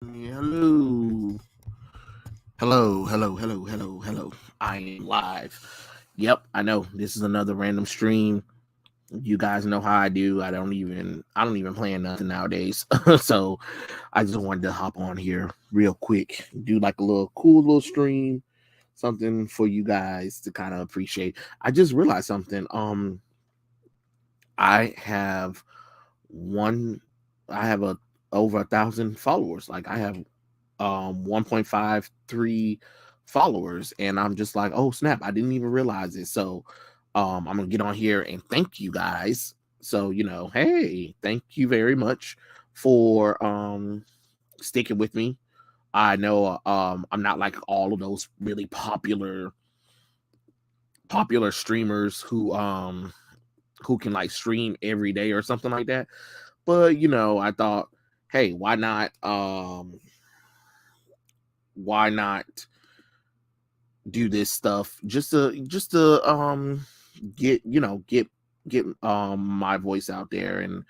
Hello. Hello. I am live. Yep, I know. This is another random stream. You guys know how I do. I don't even plan nothing nowadays. So I just wanted to hop on here real quick, do like a little cool little stream, something for you guys to kind of appreciate. I just realized something. I have one I have a over 1,000 followers. Like I have 1.53 followers, and I'm just like, oh snap, I didn't even realize it. So I'm gonna get on here and thank you guys. So hey, thank you very much for sticking with me. I know I'm not like all of those really popular streamers who can like stream every day or something like that. But I thought, hey, why not do this stuff just to get my voice out there, and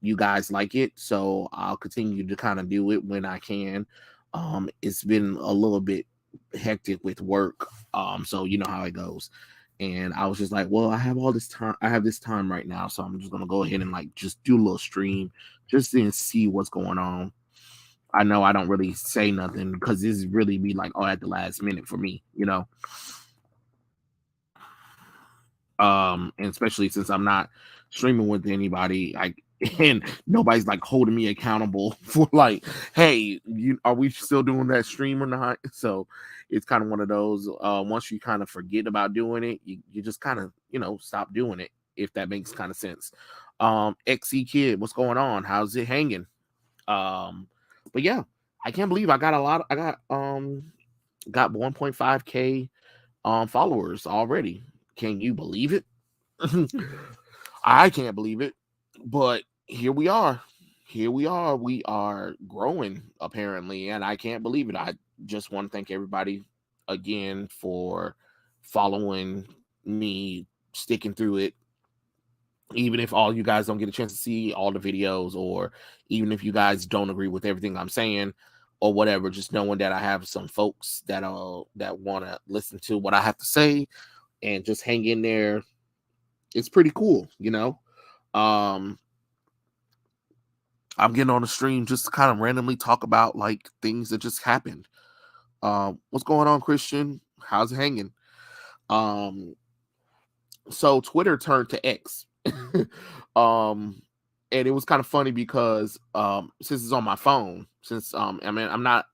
you guys like it, so I'll continue to kind of do it when I can. It's been a little bit hectic with work, so you know how it goes. And I was just like, well, I have this time right now, so I'm just gonna go ahead and like just do a little stream just to see what's going on. I know I don't really say nothing because this really be like all at the last minute for me. And especially since I'm not streaming with anybody, and nobody's like holding me accountable for like, hey, are we still doing that stream or not? So it's kind of one of those. Once you kind of forget about doing it, you just kind of stop doing it, if that makes kind of sense. XC Kid, what's going on? How's it hanging? Um, but yeah, I can't believe I got a lot. I got 1.5K followers already. Can you believe it? I can't believe it, but here we are. Here we are. We are growing apparently, and I can't believe it. I just want to thank everybody again for following me, sticking through it, even if all you guys don't get a chance to see all the videos, or even if you guys don't agree with everything I'm saying or whatever, just knowing that I have some folks that want to listen to what I have to say and just hang in there. It's pretty cool. um I'm getting on the stream just to kind of randomly talk about like things that just happened. What's going on, Christian? How's it hanging? um so Twitter turned to X. um and it was kind of funny because since it's on my phone, since I mean, I'm not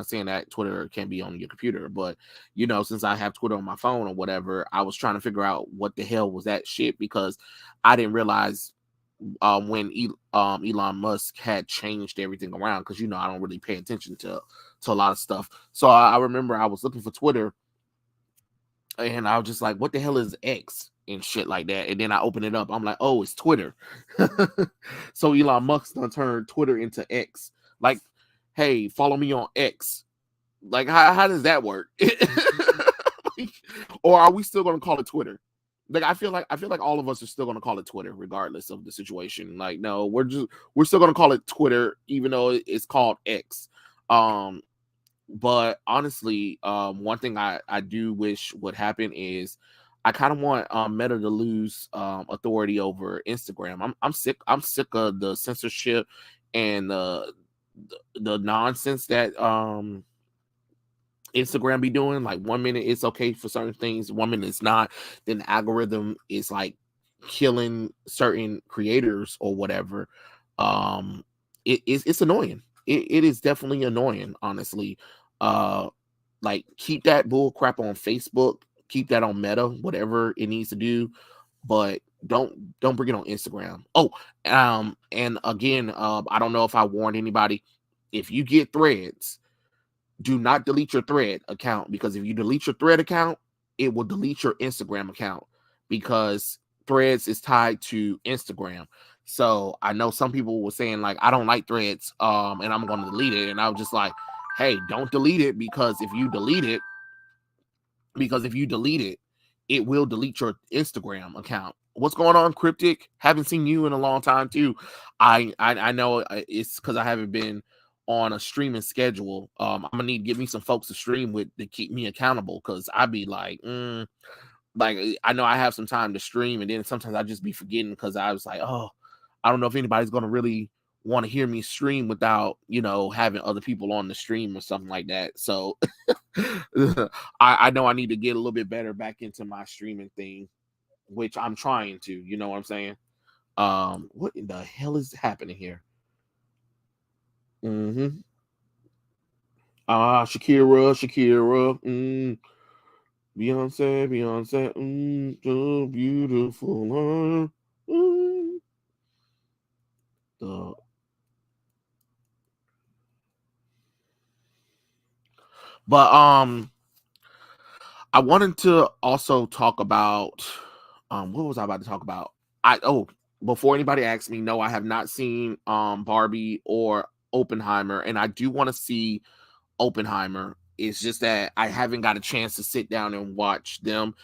saying that Twitter can be on your computer, but since I have Twitter on my phone or whatever, I was trying to figure out what the hell was that shit, because I didn't realize when Elon Musk had changed everything around, because I don't really pay attention to a lot of stuff. So I remember I was looking for Twitter, and I was just like, what the hell is X and shit like that? And then I open it up. I'm like, oh, it's Twitter. So Elon Musk done turned Twitter into X. Like, hey, follow me on X. Like, how does that work? Or are we still gonna call it Twitter? Like, I feel like all of us are still gonna call it Twitter, regardless of the situation. Like, no, we're still gonna call it Twitter, even though it's called X. Um, but honestly, one thing I do wish would happen is I kind of want Meta to lose authority over Instagram. I'm sick of the censorship and the nonsense that Instagram be doing. Like, 1 minute it's okay for certain things, 1 minute it's not. Then the algorithm is like killing certain creators or whatever. It's annoying. It is definitely annoying, honestly. Uh, like, keep that bull crap on Facebook, keep that on Meta, whatever it needs to do, but don't bring it on Instagram. Oh, and again, I don't know if I warned anybody. If you get threads, do not delete your thread account, because if you delete your thread account, it will delete your Instagram account, because threads is tied to Instagram. So I know some people were saying like, I don't like threads, and I'm going to delete it. And I was just like, hey, don't delete it, because if you delete it, it will delete your Instagram account. What's going on, Cryptic? Haven't seen you in a long time too. I know it's because I haven't been on a streaming schedule. I'm gonna need to get me some folks to stream with to keep me accountable because I'd be like I know I have some time to stream, and then sometimes I just be forgetting because I was like, oh, I don't know if anybody's gonna really want to hear me stream without having other people on the stream or something like that. So I know I need to get a little bit better back into my streaming thing, which I'm trying to. You know what I'm saying? What in the hell is happening here? Mm-hmm. Shakira. Beyonce. So beautiful. Mm. Uh, but I wanted to also talk about what was I about to talk about? Before anybody asks me, no, I have not seen Barbie or Oppenheimer, and I do want to see Oppenheimer. It's just that I haven't got a chance to sit down and watch them.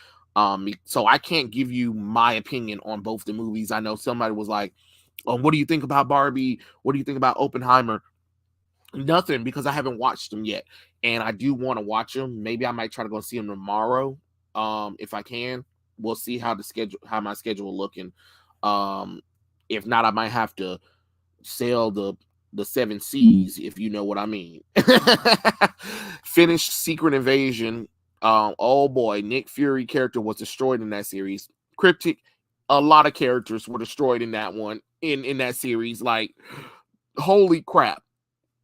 So I can't give you my opinion on both the movies. I know somebody was like, what do you think about Barbie? What do you think about Oppenheimer? Nothing, because I haven't watched them yet, and I do want to watch them. Maybe I might try to go see them tomorrow, if I can. We'll see how my schedule looking. Um, if not, I might have to sail the seven seas, if you know what I mean. Finish Secret Invasion. Oh boy, Nick Fury character was destroyed in that series. Cryptic, a lot of characters were destroyed in that one in that series. Like, holy crap.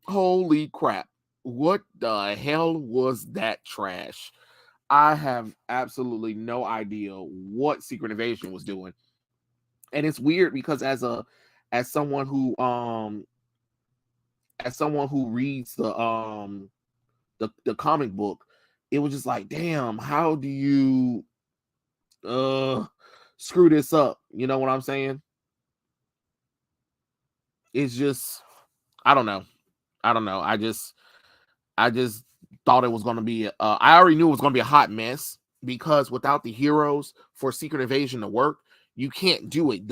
Holy crap. What the hell was that trash? I have absolutely no idea what Secret Invasion was doing. And it's weird because as someone who reads the comic book, it was just like, damn, how do you screw this up? You know what I'm saying? It's just I don't know. I just thought it was going to be. I already knew it was going to be a hot mess because without the heroes for Secret Invasion to work, you can't do it.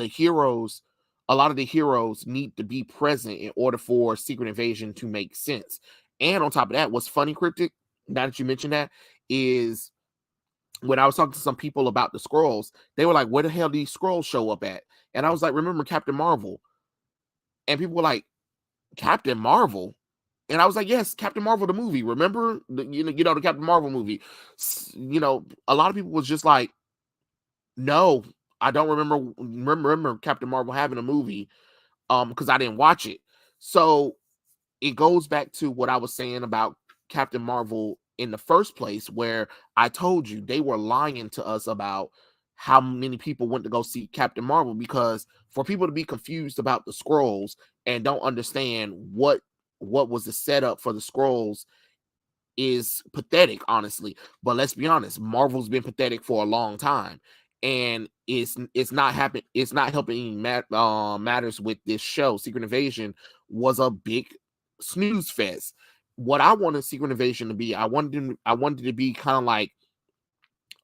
A lot of the heroes need to be present in order for Secret Invasion to make sense. And on top of that, what's funny, Cryptic, now that you mentioned that, is when I was talking to some people about the scrolls, they were like, where the hell do these scrolls show up at? And I was like, remember Captain Marvel? And people were like, Captain Marvel? And I was like, yes, Captain Marvel, the movie. Remember, the Captain Marvel movie. A lot of people was just like, no, I don't remember Captain Marvel having a movie, because I didn't watch it. So it goes back to what I was saying about Captain Marvel in the first place, where I told you they were lying to us about how many people went to go see Captain Marvel, because for people to be confused about the scrolls and don't understand what was the setup for the scrolls is pathetic, honestly. But let's be honest, Marvel's been pathetic for a long time, and it's not happen. It's not helping matters with this show. Secret Invasion was a big snooze fest. What I wanted Secret Invasion to be, I wanted to be kind of like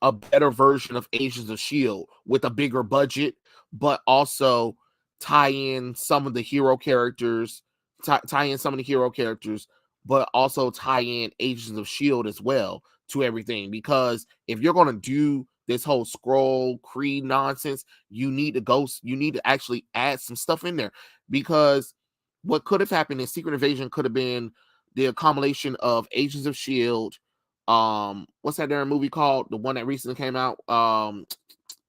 a better version of Agents of Shield with a bigger budget, but also tie in some of the hero characters, tie in some of the hero characters, but also tie in Agents of Shield as well to everything. Because if you're gonna do this whole scroll creed nonsense, you need to actually add some stuff in there. Because what could have happened in Secret Invasion could have been the accumulation of Agents of Shield. What's that damn movie called? The one that recently came out. Hold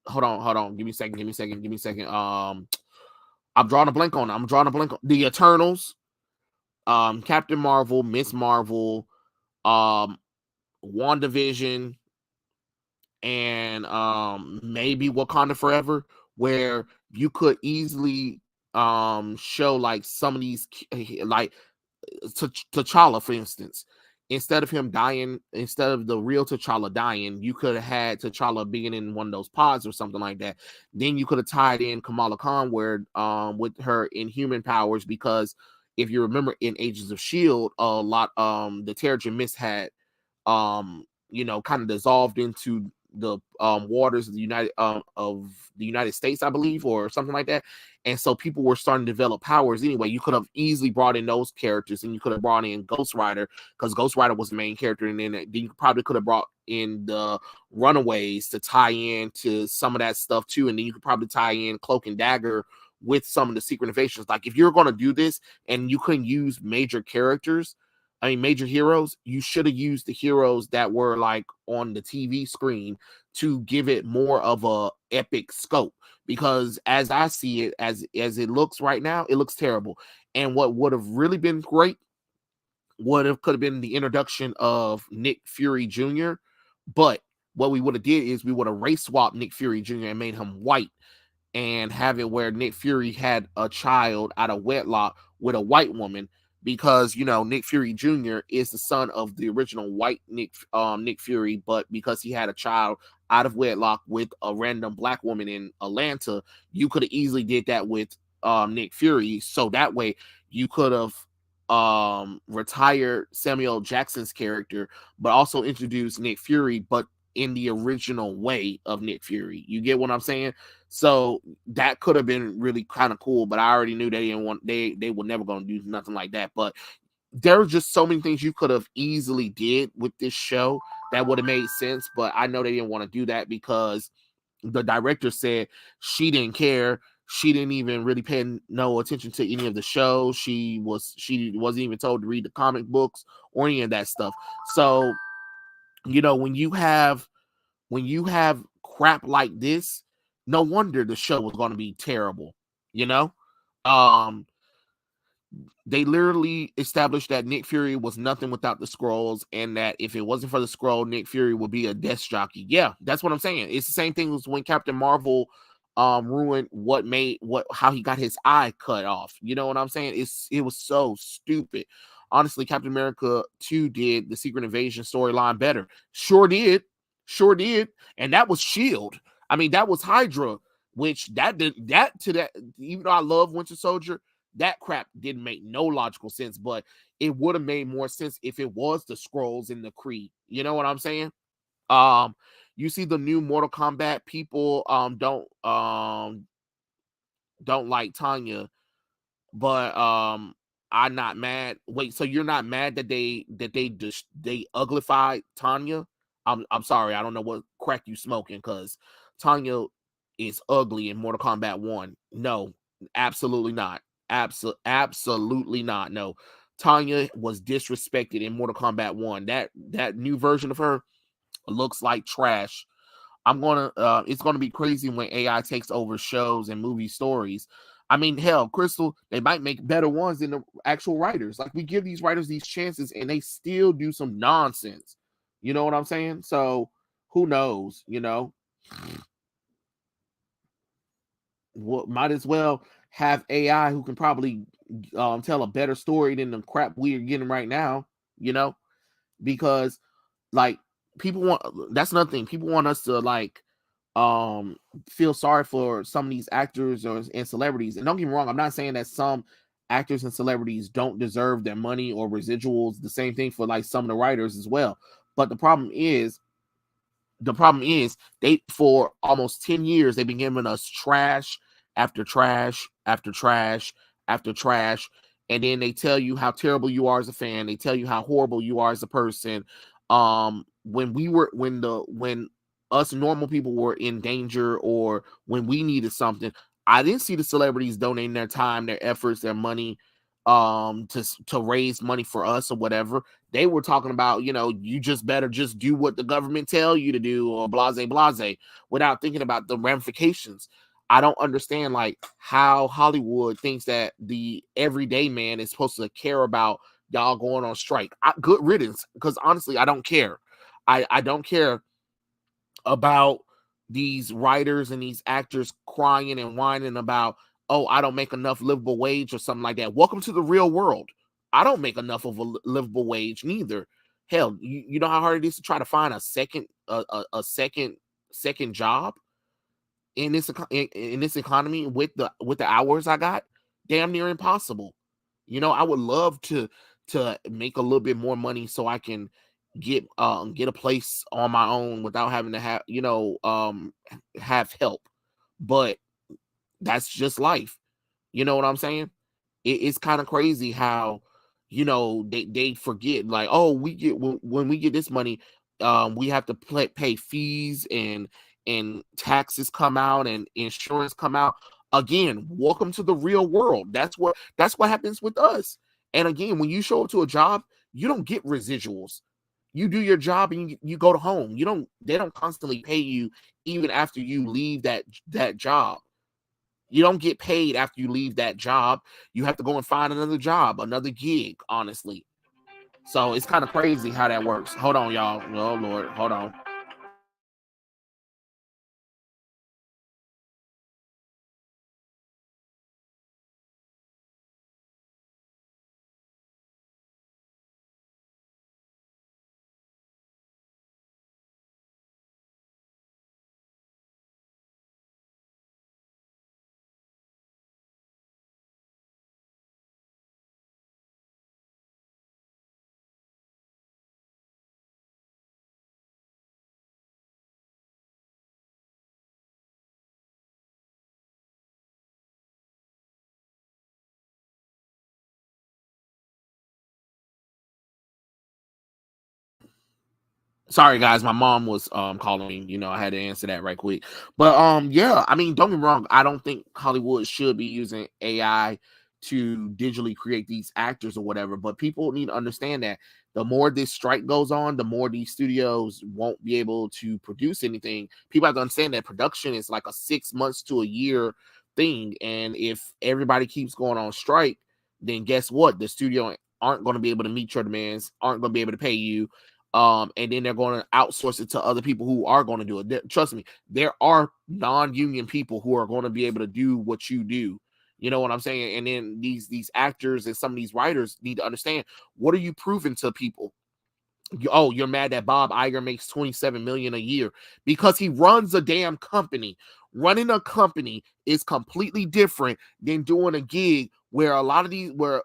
on. Give me a second. I'm drawing a blank on The Eternals, Captain Marvel, Miss Marvel, WandaVision, and maybe Wakanda Forever, where you could easily show like some of these, like T'Challa, for instance. Instead of the real T'Challa dying, you could have had T'Challa being in one of those pods or something like that. Then you could have tied in Kamala Khan where with her inhuman powers, because if you remember in Agents of Shield, the Terrigen Mist had kind of dissolved into waters of the United States, I believe, or something like that. And so people were starting to develop powers anyway. You could have easily brought in those characters, and you could have brought in Ghost Rider, because Ghost Rider was the main character, and then you probably could have brought in the Runaways to tie in to some of that stuff too, and then you could probably tie in Cloak and Dagger with some of the secret invasions. Like, if you're going to do this and you couldn't use major characters, I mean major heroes, you should have used the heroes that were like on the TV screen to give it more of a epic scope. Because as I see it, as it looks right now, it looks terrible. And what would have really been great could have been the introduction of Nick Fury Jr. But what we would have did is we would have race swapped Nick Fury Jr. and made him white, and have it where Nick Fury had a child out of wedlock with a white woman, because Nick Fury Jr. is the son of the original white Nick Fury, but because he had a child out of wedlock with a random black woman in Atlanta, you could have easily did that with Nick Fury. So that way you could have retired Samuel Jackson's character, but also introduced Nick Fury, but in the original way of Nick Fury. You get what I'm saying? So that could have been really kind of cool, but I already knew they were never going to do nothing like that. But there were just so many things you could have easily did with this show that would have made sense, but I know they didn't want to do that because the director said she didn't care. She didn't even really pay no attention to any of the shows. She wasn't even told to read the comic books or any of that stuff. So, when you have crap like this, no wonder the show was going to be terrible. You know, um, they literally established that Nick Fury was nothing without the scrolls, and that if it wasn't for the scroll, Nick Fury would be a desk jockey. Yeah, that's what I'm saying. It's the same thing as when Captain Marvel ruined how he got his eye cut off. You know what I'm saying? It was so stupid. Honestly, Captain America 2 did the Secret Invasion storyline better. Sure did. Sure did. And that was Shield. I mean, that was Hydra, which even though I love Winter Soldier, that crap didn't make no logical sense, but it would have made more sense if it was the scrolls in the Kree. You know what I'm saying? Um, you see the new Mortal Kombat people don't like Tanya, but I'm not mad. Wait, so you're not mad that they uglified Tanya? I'm sorry, I don't know what crack you smoking, because Tanya is ugly in Mortal Kombat 1. No, absolutely not. Absolutely not. No. Tanya was disrespected in Mortal Kombat 1. That new version of her looks like trash. It's gonna be crazy when AI takes over shows and movie stories. I mean, hell, Crystal, they might make better ones than the actual writers. Like, we give these writers these chances and they still do some nonsense. You know what I'm saying? So who knows? Might as well have AI who can probably tell a better story than the crap we're getting right now. You know, because like people want that's another thing. People want us to like feel sorry for some of these actors and celebrities. And don't get me wrong, I'm not saying that some actors and celebrities don't deserve their money or residuals. The same thing for like some of the writers as well. But the problem is they, for almost 10 years, they've been giving us trash after trash after trash after trash. And then they tell you how terrible you are as a fan. They tell you how horrible you are as a person. When us normal people were in danger, or when we needed something, I didn't see the celebrities donating their time, their efforts, their money to raise money for us or whatever. They were talking about, you just better just do what the government tell you to do, or blase, without thinking about the ramifications. I don't understand like how Hollywood thinks that the everyday man is supposed to care about y'all going on strike. Good riddance, because honestly, I don't care. I don't care about these writers and these actors crying and whining about, oh, I don't make enough livable wage or something like that. Welcome to the real world. I don't make enough of a livable wage neither. Hell, you know how hard it is to try to find a second job in this economy with the hours I got? Damn near impossible. I would love to make a little bit more money so I can get a place on my own without having to have have help. But that's just life. You know what I'm saying? It's kind of crazy how they forget, like, oh, we get when we get this money, we have to pay fees, and taxes come out, and insurance come out. Again, welcome to the real world. That's what happens with us. And again, when you show up to a job, you don't get residuals. You do your job and you go to home. They don't constantly pay you even after you leave that job. You don't get paid after you leave that job. You have to go and find another job, another gig, honestly. So it's kind of crazy how that works. Hold on, y'all. Oh Lord, hold on. Sorry guys, my mom was calling me. I had to answer that right quick. But yeah, I mean, don't get me wrong, I don't think Hollywood should be using AI to digitally create these actors or whatever, but people need to understand that the more this strike goes on, the more these studios won't be able to produce anything. People have to understand that production is like a 6 months to a year thing, and if everybody keeps going on strike, then guess what? The studio aren't going to be able to meet your demands, aren't going to be able to pay you, and then they're going to outsource it to other people who are going to do it. Trust me, there are non-union people who are going to be able to do what you do. You know what I'm saying? And then these actors and some of these writers need to understand, what are you proving to people? Oh, you're mad that Bob Iger makes 27 million a year because he runs a damn company. Running a company is completely different than doing a gig where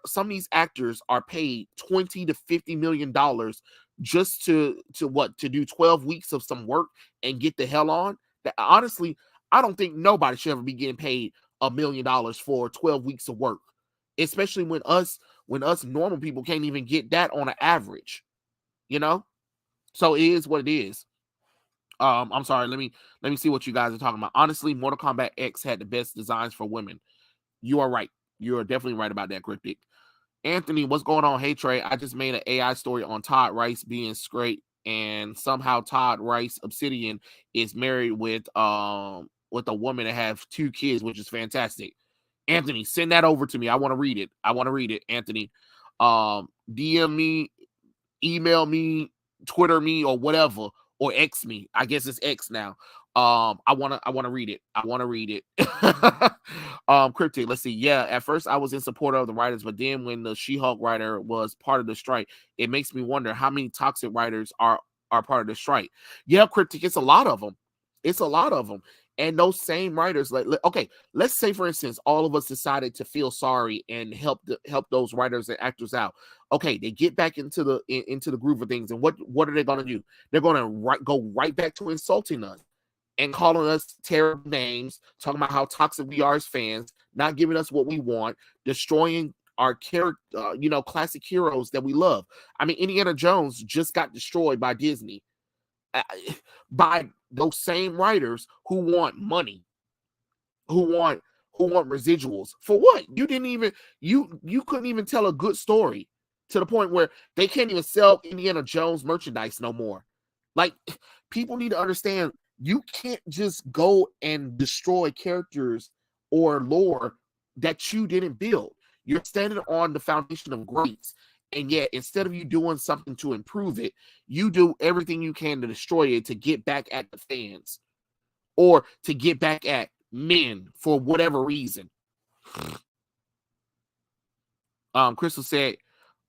some of these actors are paid 20 to 50 million dollars just to do 12 weeks of some work and get the hell on. That honestly, I don't think nobody should ever be getting paid $1 million for 12 weeks of work, especially when us normal people can't even get that on an average. you know so it is what it is. I'm sorry, let me see what you guys are talking about. Honestly, Mortal Kombat X had the best designs for women. You are right. You are definitely right about that, Cryptic. Anthony, what's going on? Hey Trey, I just made an AI story on Todd Rice being straight, and somehow Todd Rice Obsidian is married with a woman that have 2 kids, which is fantastic. Anthony, send that over to me. I want to read it. Anthony. DM me, email me, Twitter me, or whatever, or X me. I guess it's X now. I wanna read it. I want to read it. Cryptic, let's see. Yeah, at first I was in support of the writers, but then when the She-Hulk writer was part of the strike, it makes me wonder how many toxic writers are part of the strike. Yeah, Cryptic, it's a lot of them. It's a lot of them. And those same writers, okay, let's say for instance, all of us decided to feel sorry and help those writers and actors out. Okay, they get back into the groove of things, and what are they going to do? They're going to go right back to insulting us and calling us terrible names, talking about how toxic we are as fans, not giving us what we want, destroying our character, classic heroes that we love. I mean, Indiana Jones just got destroyed by Disney, uh, by those same writers who want money, who want residuals for what? You didn't even you couldn't even tell a good story, to the point where they can't even sell Indiana Jones merchandise no more. Like, people need to understand, you can't just go and destroy characters or lore that you didn't build. You're standing on the foundation of greats, and yet instead of you doing something to improve it, you do everything you can to destroy it, to get back at the fans, or to get back at men for whatever reason. Crystal said,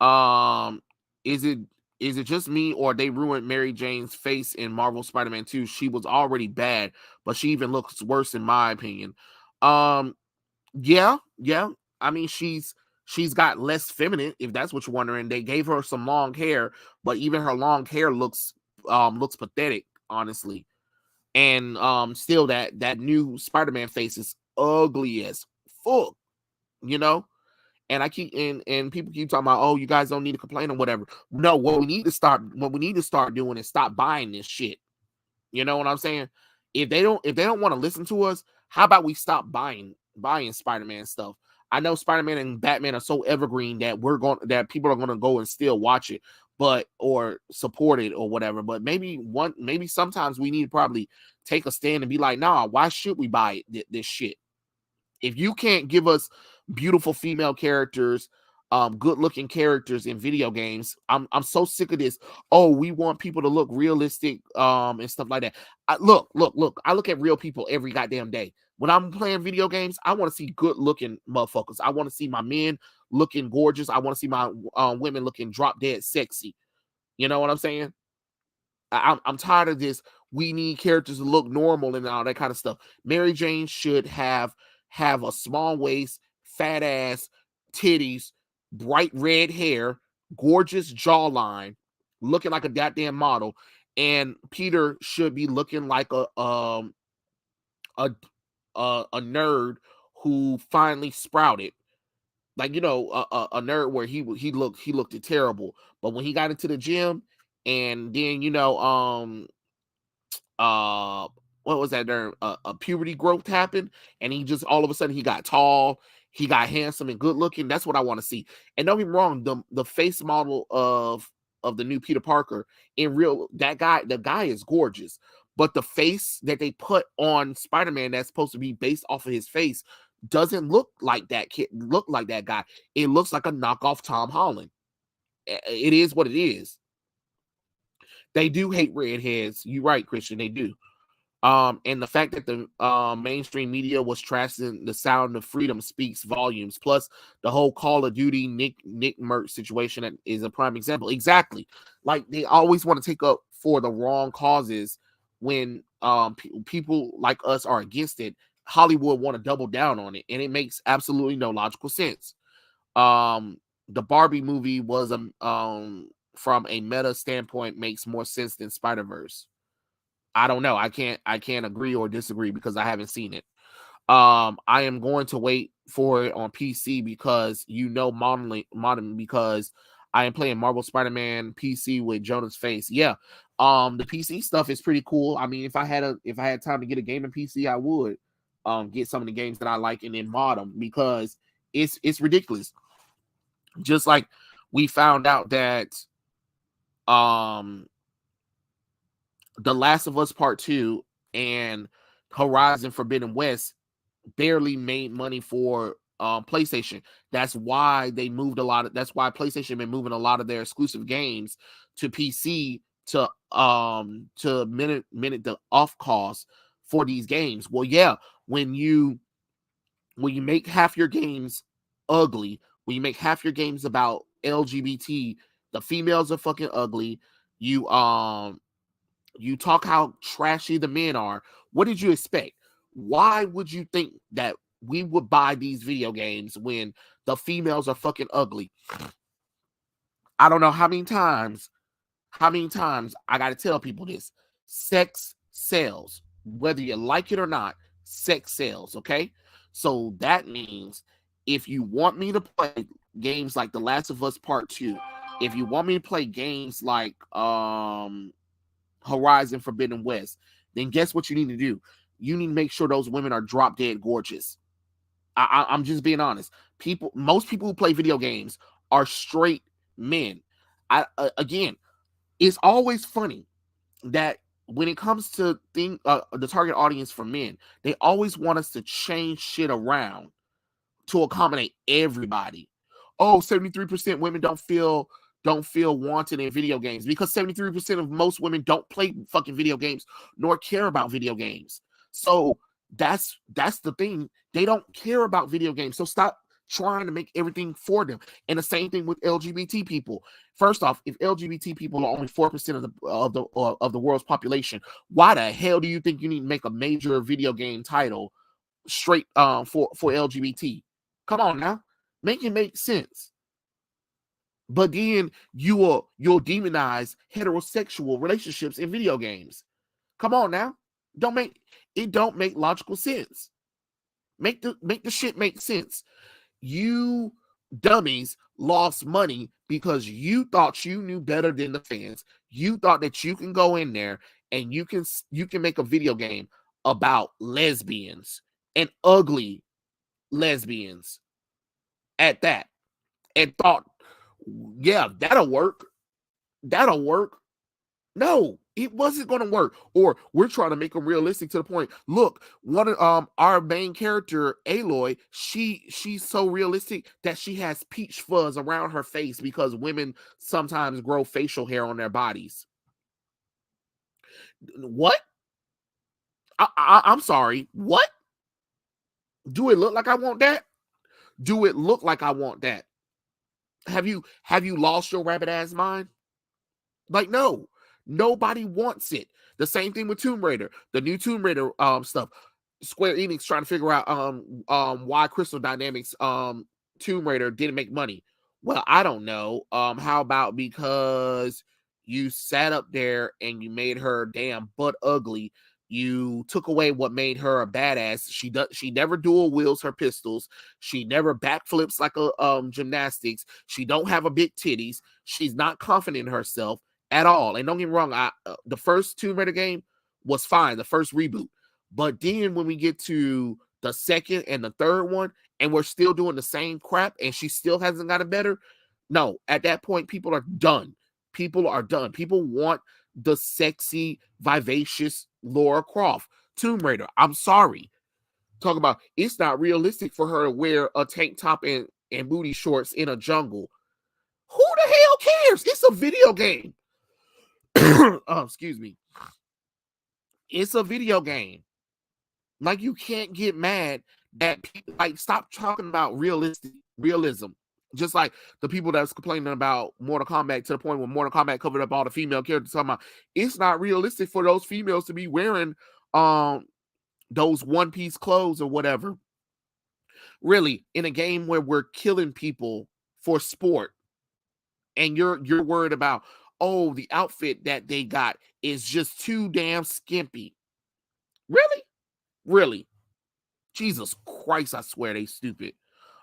um, is it just me, or they ruined Mary Jane's face in Marvel Spider-Man 2? She was already bad, but she even looks worse in my opinion. Yeah, yeah. I mean, She's got less feminine, if that's what you're wondering. They gave her some long hair, but even her long hair looks pathetic, honestly. And still that new Spider-Man face is ugly as fuck, you know? And I keep and people keep talking about, oh, you guys don't need to complain or whatever. No, what we need to start doing is stop buying this shit. You know what I'm saying? If they don't want to listen to us, how about we stop buying Spider-Man stuff? I know Spider-Man and Batman are so evergreen that people are gonna go and still watch it, but or support it or whatever. But maybe sometimes we need to probably take a stand and be like, nah, why should we buy this shit? If you can't give us beautiful female characters, good looking characters in video games, I'm so sick of this. Oh, we want people to look realistic, and stuff like that. Look. I look at real people every goddamn day. When I'm playing video games, I want to see good looking motherfuckers. I want to see my men looking gorgeous. I want to see my women looking drop dead sexy. You know what I'm saying? I'm tired of this. We need characters to look normal and all that kind of stuff. Mary Jane should have a small waist, fat ass, titties, bright red hair, gorgeous jawline, looking like a goddamn model. And Peter should be looking like a a nerd who finally sprouted. Like, a nerd where he looked terrible, but when he got into the gym, and then uh what was that there, a puberty growth happened, and he just all of a sudden he got tall, he got handsome and good looking. That's what I want to see. And don't get me wrong, the face model of the new Peter Parker, in real, the guy is gorgeous, but the face that they put on Spider-Man that's supposed to be based off of his face doesn't look like that guy. It looks like a knockoff Tom Holland. It is what it is. They do hate redheads. You're right, Christian. They do. And the fact that the mainstream media was trashing the Sound of Freedom speaks volumes. Plus, the whole Call of Duty Nick Mertz situation is a prime example. Exactly, like they always want to take up for the wrong causes when people like us are against it. Hollywood want to double down on it, and it makes absolutely no logical sense. The Barbie movie was from a meta standpoint makes more sense than Spider-Verse. I don't know. I can't agree or disagree because I haven't seen it. I am going to wait for it on PC because modern because I am playing Marvel Spider-Man PC with Jonah's face. Yeah. The PC stuff is pretty cool. I mean, if I had time to get a gaming PC, I would get some of the games that I like and then mod them because it's ridiculous. Just like we found out that um The Last of Us Part 2 and Horizon Forbidden West barely made money for PlayStation. That's why PlayStation been moving a lot of their exclusive games to PC to minute the off cost for these games. Well, yeah, when you make half your games ugly, when you make half your games about LGBT, the females are fucking ugly. You talk how trashy the men are. What did you expect? Why would you think that we would buy these video games when the females are fucking ugly? I don't know how many times I got to tell people this. Sex sells. Whether you like it or not, sex sells, okay? So that means if you want me to play games like The Last of Us Part 2, if you want me to play games like Horizon Forbidden West, then guess what you need to do? You need to make sure those women are drop dead gorgeous. I'm just being honest. Most people who play video games are straight men. Again, it's always funny that when it comes to the target audience for men, they always want us to change shit around to accommodate everybody. Oh, 73% women don't feel wanted in video games because 73% of most women don't play fucking video games nor care about video games. So that's the thing. They don't care about video games. So stop trying to make everything for them. And the same thing with LGBT people. First off, if LGBT people are only 4% of the world's population, why the hell do you think you need to make a major video game title straight for LGBT? Come on now. Make it make sense. But then you'll demonize heterosexual relationships in video games. Come on now. Don't make logical sense. Make the shit make sense. You dummies lost money because you thought you knew better than the fans. You thought that you can go in there and you can make a video game about lesbians and ugly lesbians at that, and thought, yeah, that'll work. That'll work. No, it wasn't going to work. Or we're trying to make them realistic to the point. Look, one of our main character, Aloy, she's so realistic that she has peach fuzz around her face because women sometimes grow facial hair on their bodies. What? I'm sorry. What? Do it look like I want that? Do it look like I want that? Have you lost your rabbit ass mind? Like, no, nobody wants it. The same thing with Tomb Raider, the new Tomb Raider stuff. Square Enix trying to figure out why Crystal Dynamics Tomb Raider didn't make money. Well, I don't know. How about because you sat up there and you made her damn butt ugly. You took away what made her a badass. She never dual wields her pistols. She never backflips like a gymnastics. She don't have a big titties. She's not confident in herself at all. And don't get me wrong, the first Tomb Raider game was fine, the first reboot. But then when we get to the second and the third one, and we're still doing the same crap, and she still hasn't got it better, no, at that point, people are done. People are done. People want the sexy, vivacious Lara Croft. Tomb Raider, I'm sorry. Talk about it's not realistic for her to wear a tank top and booty shorts in a jungle. Who the hell cares? It's a video game. Oh, excuse me. It's a video game. Like, you can't get mad that people, like, stop talking about realism. Just like the people that's complaining about Mortal Kombat, to the point where Mortal Kombat covered up all the female characters, talking about it's not realistic for those females to be wearing those one-piece clothes or whatever. Really, in a game where we're killing people for sport, and you're worried about, oh, the outfit that they got is just too damn skimpy. Really? Really? Jesus Christ, I swear they stupid.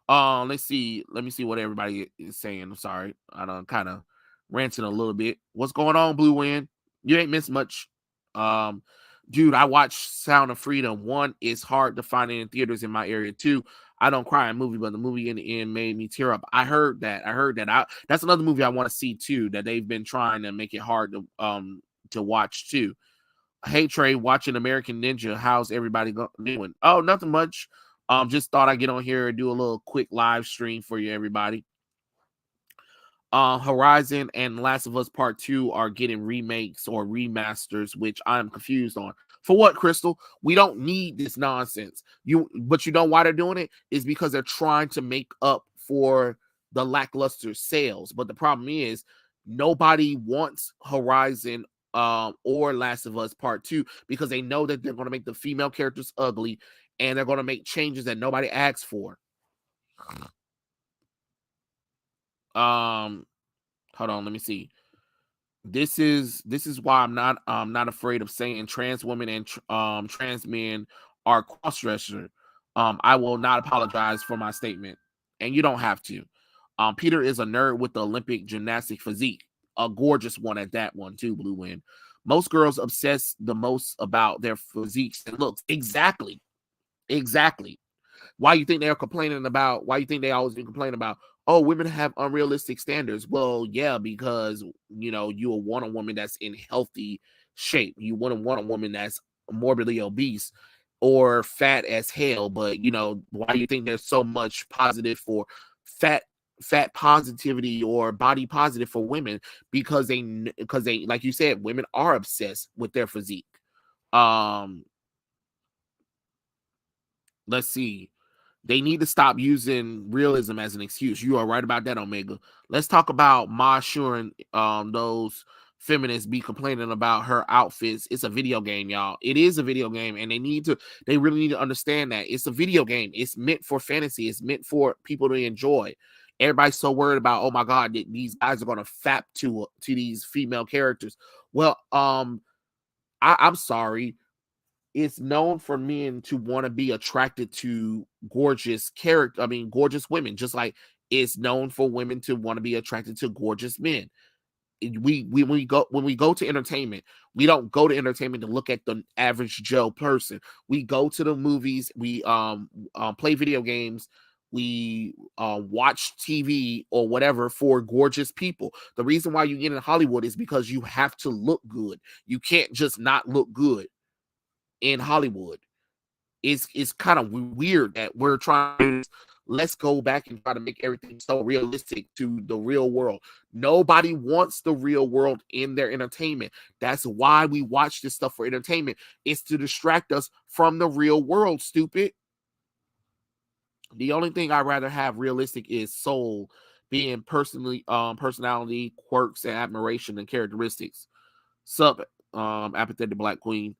Let's see. Let me see what everybody is saying. I'm sorry. I done kind of ranting a little bit. What's going on, Blue Wind? You ain't missed much. Dude, I watched Sound of Freedom. 1, it's hard to find it in theaters in my area. 2, I don't cry in movie, but the movie in the end made me tear up. I heard that. That's another movie I want to see too, that they've been trying to make it hard to watch too. Hey Trey, watching American Ninja. How's everybody doing? Oh, nothing much. Just thought I'd get on here and do a little quick live stream for you, everybody. Horizon and Last of Us Part 2 are getting remakes or remasters, which I'm confused on. For what, Crystal? We don't need this nonsense. But you know why they're doing it? Is because they're trying to make up for the lackluster sales. But the problem is nobody wants Horizon or Last of Us Part 2 because they know that they're going to make the female characters ugly and they're going to make changes that nobody asks for. Hold on, let me see. This is why I'm not afraid of saying trans women and trans men are cross-dresser. I will not apologize for my statement, and you don't have to. Peter is a nerd with the Olympic gymnastic physique, a gorgeous one at that one too, Blue Wind. Most girls obsess the most about their physiques and looks. Exactly. Why you think they're complaining about? Why you think they always been complaining about? Oh, women have unrealistic standards. Well, yeah, because you want a woman that's in healthy shape. You want a woman that's morbidly obese or fat as hell. But why do you think there's so much positive for fat positivity or body positive for women? Because they like you said, women are obsessed with their physique. Let's see. They need to stop using realism as an excuse. You are right about that, Omega. Let's talk about Ma Shuren, those feminists be complaining about her outfits. It's a video game, y'all. It is a video game, and they really need to understand that it's a video game. It's meant for fantasy. It's meant for people to enjoy. Everybody's so worried about, oh my god, these guys are gonna fap to these female characters. Well, I'm sorry. It's known for men to want to be attracted to gorgeous character. I mean, gorgeous women, just like it's known for women to want to be attracted to gorgeous men. When we go to entertainment, we don't go to entertainment to look at the average Joe person. We go to the movies, we play video games, we watch TV or whatever for gorgeous people. The reason why you get in Hollywood is because you have to look good. You can't just not look good in Hollywood. It's kind of weird that we're trying to, let's go back and try to make everything so realistic to the real world. Nobody wants the real world in their entertainment. That's why we watch this stuff for entertainment. It's to distract us from the real world, stupid. The only thing I'd rather have realistic is soul, being personality, quirks, and admiration and characteristics. Sup, apathetic black queen.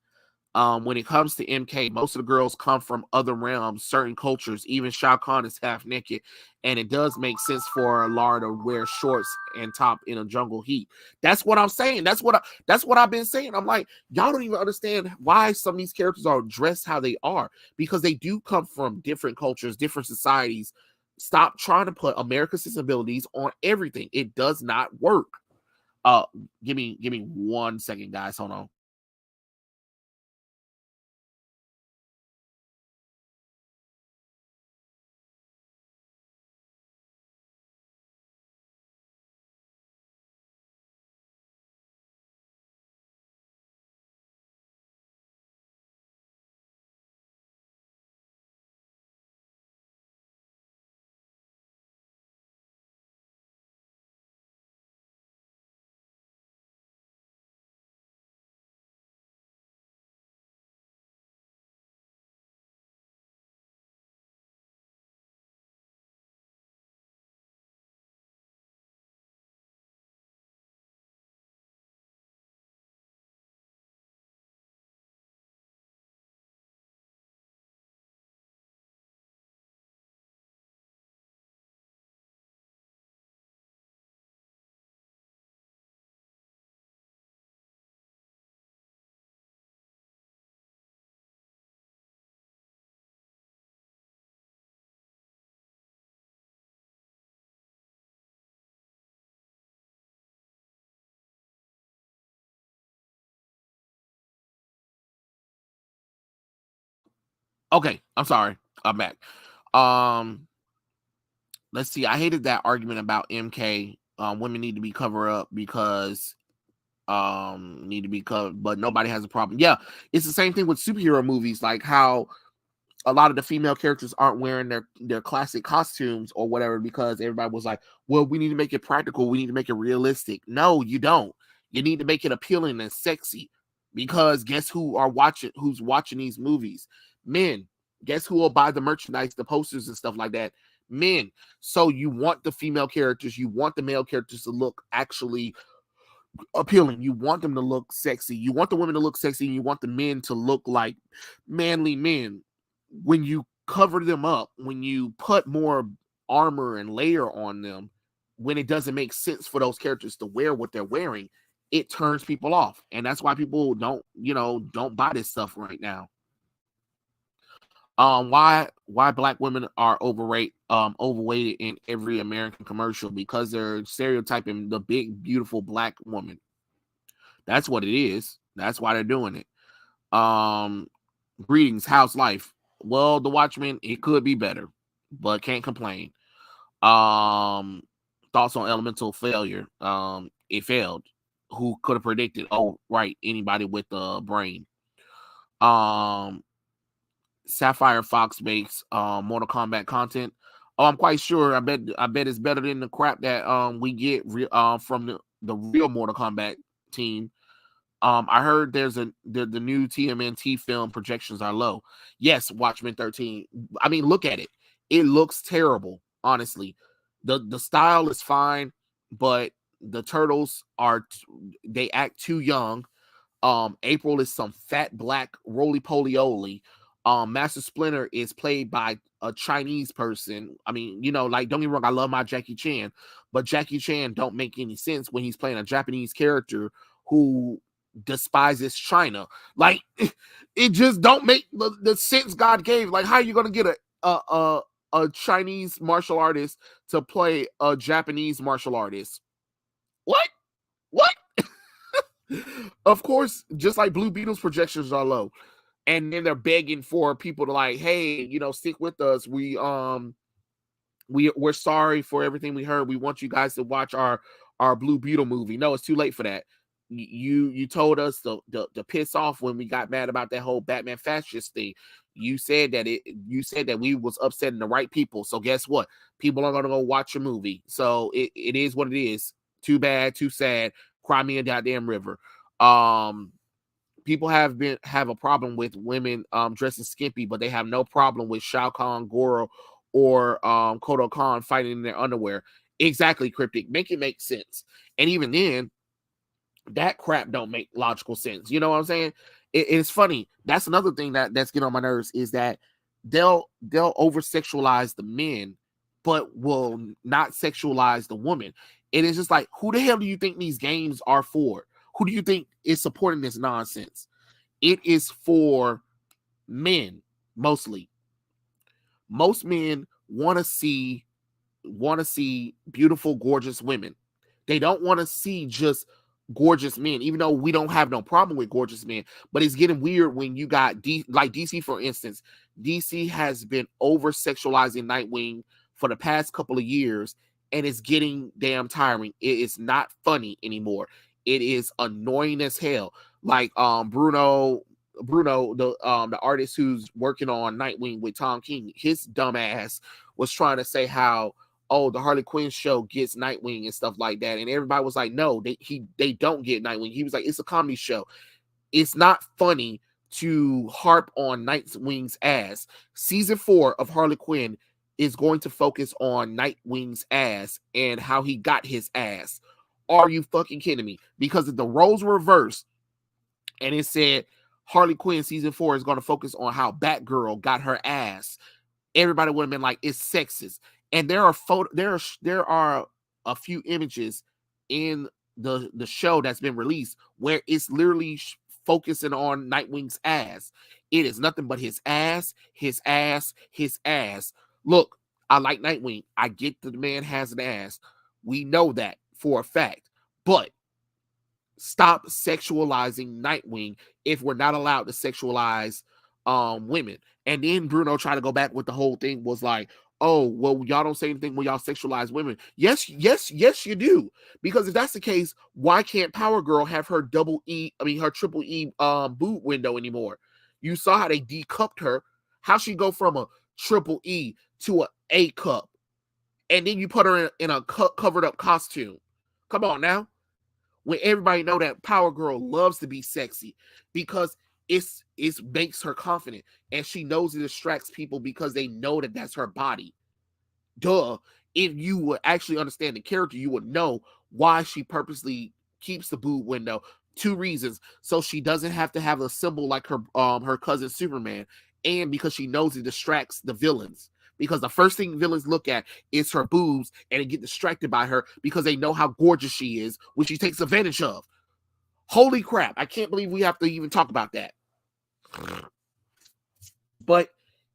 When it comes to MK, most of the girls come from other realms, certain cultures. Even Shao Kahn is half naked, and it does make sense for Lara to wear shorts and top in a jungle heat. That's what I'm saying. That's what I've been saying. I'm like, y'all don't even understand why some of these characters are dressed how they are, because they do come from different cultures, different societies. Stop trying to put America's sensibilities on everything. It does not work. Give me 1 second, guys. Hold on. Okay, I'm sorry. I'm back. Um, let's see. I hated that argument about MK. Women need to be covered up because need to be covered, but nobody has a problem. Yeah, it's the same thing with superhero movies, like how a lot of the female characters aren't wearing their classic costumes or whatever because everybody was like, well, we need to make it practical, we need to make it realistic. No, you don't. You need to make it appealing and sexy, because guess who's watching these movies? Men. Guess who will buy the merchandise, the posters and stuff like that? Men. So you want the female characters, you want the male characters to look actually appealing. You want them to look sexy. You want the women to look sexy, and you want the men to look like manly men. When you cover them up, when you put more armor and layer on them, when it doesn't make sense for those characters to wear what they're wearing, it turns people off. And that's why people don't buy this stuff right now. Why black women are overweighted in every American commercial? Because they're stereotyping the big beautiful black woman. That's what it is. That's why they're doing it. Greetings, how's life? Well, the Watchmen, it could be better, but can't complain. Um, Thoughts on elemental failure. It failed. Who could have predicted? Oh, right, anybody with a brain. Um, Sapphire Fox makes Mortal Kombat content. Oh, I'm quite sure. I bet it's better than the crap that we get from the real Mortal Kombat team. I heard there's the new TMNT film projections are low. Yes, Watchmen 13. I mean, look at it. It looks terrible, honestly. The style is fine, but the turtles are they act too young. April is some fat black roly poly oly. Master Splinter is played by a Chinese person. I mean, like, don't get me wrong, I love my Jackie Chan, but Jackie Chan don't make any sense when he's playing a Japanese character who despises China. Like, it just don't make the sense God gave. Like, how are you gonna get a Chinese martial artist to play a Japanese martial artist? What? What? Of course, just like Blue Beetle's projections are low, and then they're begging for people to, like, hey, stick with us. We're sorry for everything we heard. We want you guys to watch our Blue Beetle movie. No, it's too late for that. You told us to piss off when we got mad about that whole Batman fascist thing. You said that we was upsetting the right people. So guess what? People are gonna go watch your movie. So it is what it is. Too bad, too sad. Cry me a goddamn river. People have a problem with women dressing skimpy, but they have no problem with Shao Kahn, Goro, or Kodo Khan fighting in their underwear. Exactly, Cryptic. Make it make sense. And even then, that crap don't make logical sense. You know what I'm saying? It's funny. That's another thing that's getting on my nerves, is that they'll over sexualize the men, but will not sexualize the woman. And it's just like, who the hell do you think these games are for? Who do you think is supporting this nonsense? It is for men, mostly. Most men want to see beautiful, gorgeous women. They don't want to see just gorgeous men, even though we don't have no problem with gorgeous men. But it's getting weird when you got like DC, for instance. DC has been over sexualizing Nightwing for the past couple of years, and it's getting damn tiring. It is not funny anymore. It is annoying as hell. Like Bruno, the artist who's working on Nightwing with Tom King, his dumb ass was trying to say how, oh, the Harley Quinn show gets Nightwing and stuff like that, and everybody was like, no, they don't get Nightwing. He was like, it's a comedy show. It's not funny to harp on Nightwing's ass. Season 4 of Harley Quinn is going to focus on Nightwing's ass and how he got his ass. Are you fucking kidding me? Because if the roles were reversed and it said Harley Quinn season 4 is going to focus on how Batgirl got her ass, everybody would have been like, it's sexist. And there are a few images in the show that's been released where it's literally focusing on Nightwing's ass. It is nothing but his ass, his ass, his ass. Look, I like Nightwing. I get that the man has an ass. We know that for a fact. But stop sexualizing Nightwing if we're not allowed to sexualize women. And then Bruno tried to go back with the whole thing was like, oh, well, y'all don't say anything when y'all sexualize women. Yes, you do. Because if that's the case, why can't Power Girl have her her triple E boot window anymore? You saw how they decupped her. How she go from a triple E to a A cup, and then you put her in a covered up costume. Come on now. When everybody know that Power Girl loves to be sexy because it makes her confident, and she knows it distracts people because they know that that's her body. Duh. If you would actually understand the character, you would know why she purposely keeps the boob window. 2 reasons: so she doesn't have to have a symbol like her cousin Superman, and because she knows it distracts the villains. Because the first thing villains look at is her boobs, and they get distracted by her because they know how gorgeous she is, which she takes advantage of. Holy crap. I can't believe we have to even talk about that. But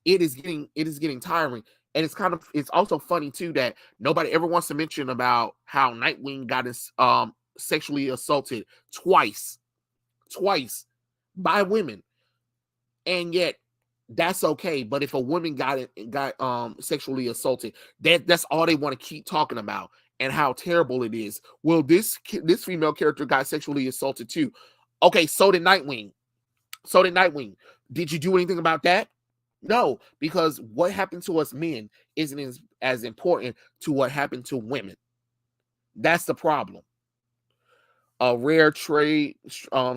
it is getting tiring. And it's also funny too that nobody ever wants to mention about how Nightwing got sexually assaulted twice by women. And yet that's okay. But if a woman got sexually assaulted, that's all they want to keep talking about and how terrible it is. Well, this female character got sexually assaulted too. Okay, so did Nightwing. Did you do anything about that? No, because what happened to us men isn't as important to what happened to women. That's the problem. A rare trade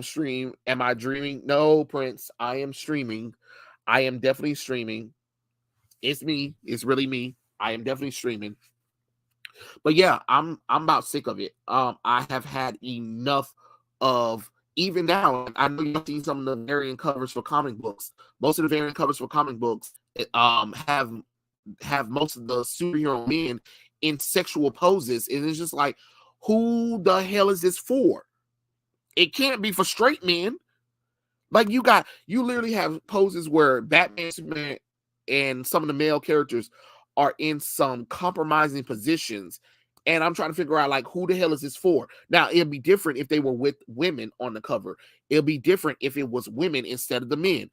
stream. Am I dreaming? No, Prince. I am streaming. I am definitely streaming. It's me. It's really me. I am definitely streaming. But yeah, I'm about sick of it. I have had enough of, even now. I know you've seen some of the variant covers for comic books. Most of the variant covers for comic books have most of the superhero men in sexual poses, and it's just like, who the hell is this for? It can't be for straight men. Like, you literally have poses where Batman, Superman, and some of the male characters are in some compromising positions. And I'm trying to figure out, like, who the hell is this for? Now, it'd be different if they were with women on the cover. It'll be different if it was women instead of the men.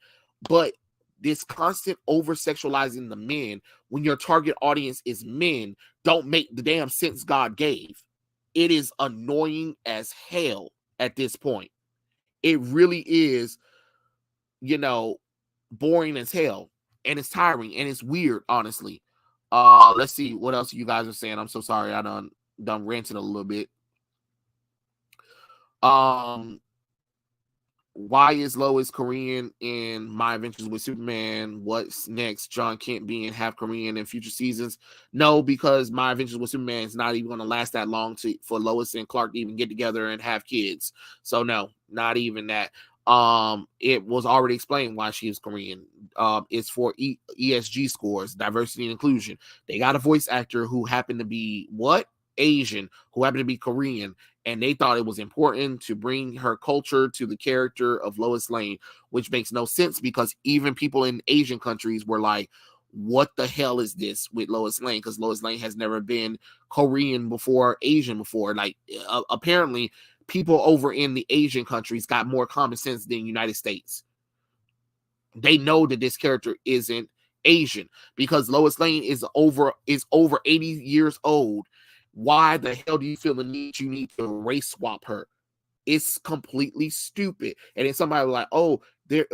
But this constant over sexualizing the men when your target audience is men don't make the damn sense God gave. It is annoying as hell at this point. It really is, boring as hell, and it's tiring, and it's weird, honestly. Let's see what else you guys are saying. I'm so sorry, I done ranted a little bit. Why is Lois Korean in My Adventures with Superman? What's next? John Kent being half Korean in future seasons? No, because My Adventures with Superman is not even going to last that long for Lois and Clark to even get together and have kids. So no, not even that. It was already explained why she is Korean. It's for ESG scores, diversity and inclusion. They got a voice actor who happened to be Asian, who happened to be Korean, and they thought it was important to bring her culture to the character of Lois Lane, which makes no sense because even people in Asian countries were like, what the hell is this with Lois Lane? Because Lois Lane has never been Korean before, Asian before. Like, apparently people over in the Asian countries got more common sense than United States. They know that this character isn't Asian because Lois Lane is over 80 years old. Why the hell do you feel the need you need to race swap her? It's completely stupid. And then somebody was like, oh, there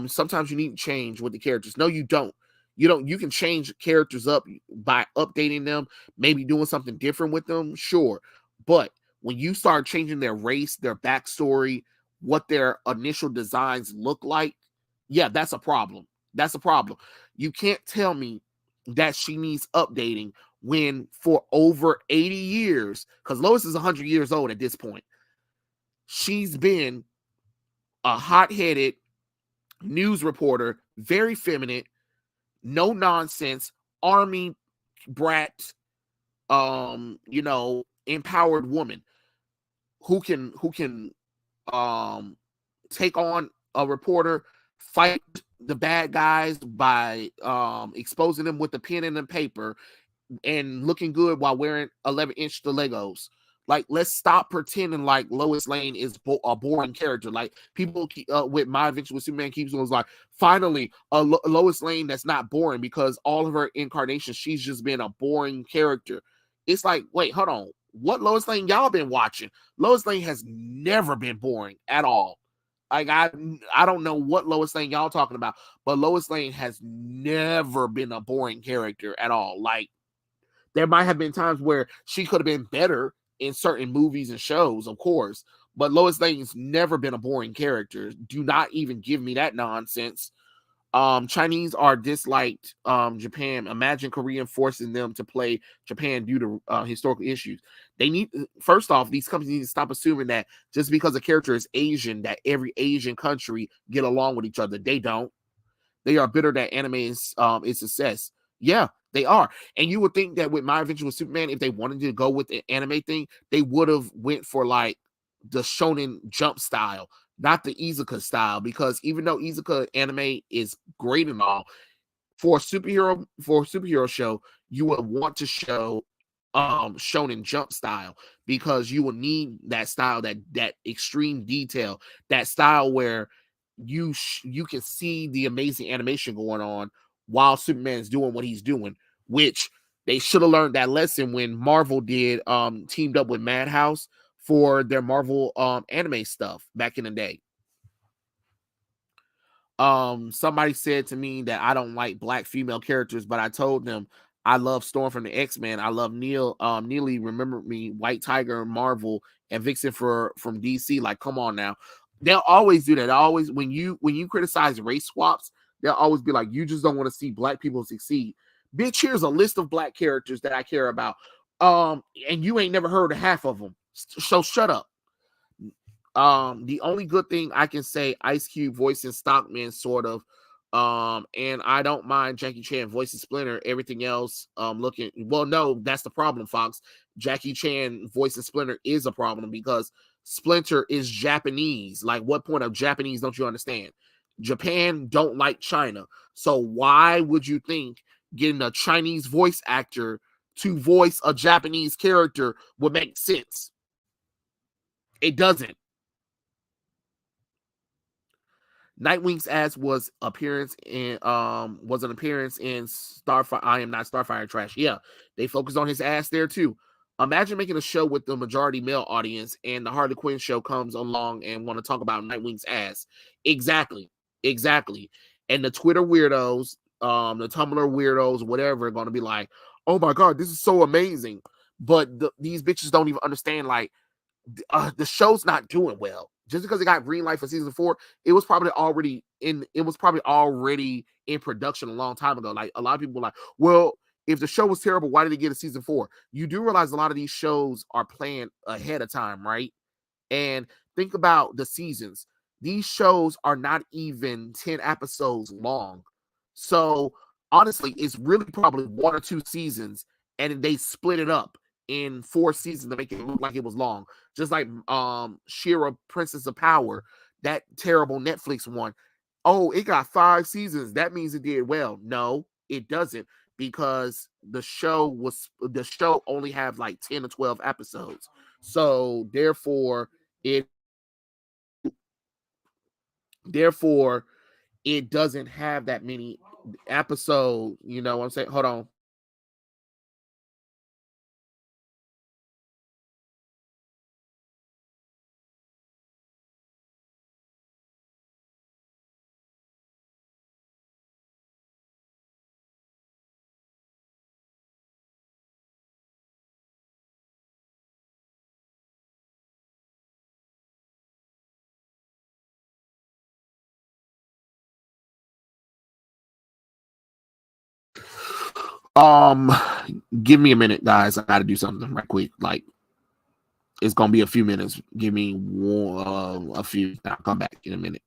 sometimes you need to change with the characters. No, you don't. You can change characters up by updating them, maybe doing something different with them, sure. But when you start changing their race, their backstory, what their initial designs look like, yeah, that's a problem. That's a problem. You can't tell me that she needs updating when for over 80 years, because Lois is 100 years old at this point, she's been a hot-headed news reporter, very feminine, no nonsense, army brat, empowered woman who can take on a reporter, fight the bad guys by exposing them with the pen and the paper, and looking good while wearing 11-inch Legos. Like, let's stop pretending like Lois Lane is a boring character. Like, people with My Adventure with Superman keeps was like, finally, a Lois Lane that's not boring, because all of her incarnations, she's just been a boring character. It's like, wait, hold on. What Lois Lane y'all been watching? Lois Lane has never been boring at all. Like, I don't know what Lois Lane y'all talking about, but Lois Lane has never been a boring character at all. Like, there might have been times where she could have been better in certain movies and shows, of course, but Lois Lane's never been a boring character. Do not even give me that nonsense. Chinese are disliked Japan. Imagine Korean forcing them to play Japan due to historical issues. They need, first off, these companies need to stop assuming that just because a character is Asian, that every Asian country get along with each other. They don't. They are bitter that anime is success. Yeah, they are. And you would think that with My Adventure with Superman, if they wanted to go with the anime thing, they would have went for like the Shonen Jump style, not the Izuka style, because even though Izuka anime is great and all, for a superhero show, you would want to show Shonen Jump style, because you will need that style, that extreme detail, that style where you can see the amazing animation going on while Superman is doing what he's doing, which they should have learned that lesson when Marvel did teamed up with Madhouse for their Marvel anime stuff back in the day. Somebody said to me that I don't like black female characters, but I told them I love Storm from the X-Men. I love Neely, Remember Me, White Tiger, Marvel, and Vixen from DC. Like, come on now. They'll always do that. Always, when you criticize race swaps, they'll always be like, you just don't want to see black people succeed. Bitch, here's a list of black characters that I care about. And you ain't never heard of half of them. So shut up. The only good thing I can say, Ice Cube voicing Stockman, sort of. And I don't mind Jackie Chan voicing Splinter. Everything else, looking well, no, that's the problem, Fox. Jackie Chan voicing Splinter is a problem because Splinter is Japanese. Like, what point of Japanese don't you understand? Japan don't like China. So why would you think getting a Chinese voice actor to voice a Japanese character would make sense? It doesn't. Nightwing's ass was an appearance in Starfire. I Am Not Starfire Trash. Yeah, they focused on his ass there too. Imagine making a show with the majority male audience, and the Harley Quinn show comes along and want to talk about Nightwing's ass. Exactly, exactly. And the Twitter weirdos, the Tumblr weirdos, whatever, are going to be like, "Oh my god, this is so amazing," but these bitches don't even understand. Like, the show's not doing well. Just because it got green light for season 4, it was probably already in production a long time ago. Like, a lot of people were like, well, if the show was terrible, why did it get a season 4? You do realize a lot of these shows are planned ahead of time, right? And think about the seasons. These shows are not even 10 episodes long. So honestly, it's really probably 1 or 2 seasons, and they split it up in 4 seasons to make it look like it was long. Just like Shira Princess of Power, that terrible Netflix one. Oh, it got 5 seasons. That means it did well. No, it doesn't, because the show only have like 10 or 12 episodes. So it therefore it doesn't have that many episodes. You know what I'm saying? Hold on. Um, give me a minute, guys. I got to do something right quick. Like, it's gonna be a few minutes. Give me a few. I'll come back in a minute.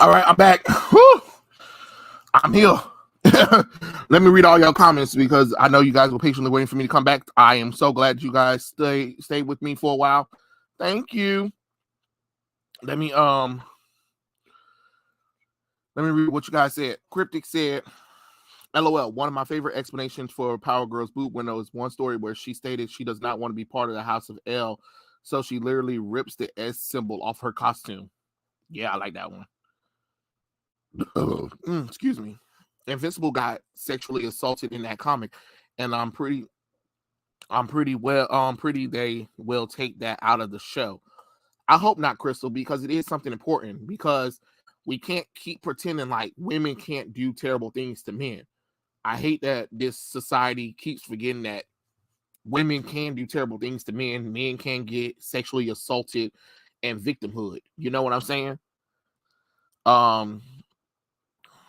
All right, I'm back. Whew. I'm here. Let me read all your comments because I know you guys were patiently waiting for me to come back. I am so glad you guys stayed with me for a while. Thank you. Let me read what you guys said. Cryptic said, LOL, one of my favorite explanations for Power Girl's boot window is one story where she stated she does not want to be part of the House of L, so she literally rips the S symbol off her costume. Yeah, I like that one. Excuse me. Invincible got sexually assaulted in that comic, and I'm pretty they will take that out of the show. I hope not, Crystal, because it is something important, because we can't keep pretending like women can't do terrible things to men. I hate that this society keeps forgetting that women can do terrible things to men. Men can get sexually assaulted and victimhood. You know what I'm saying? Um,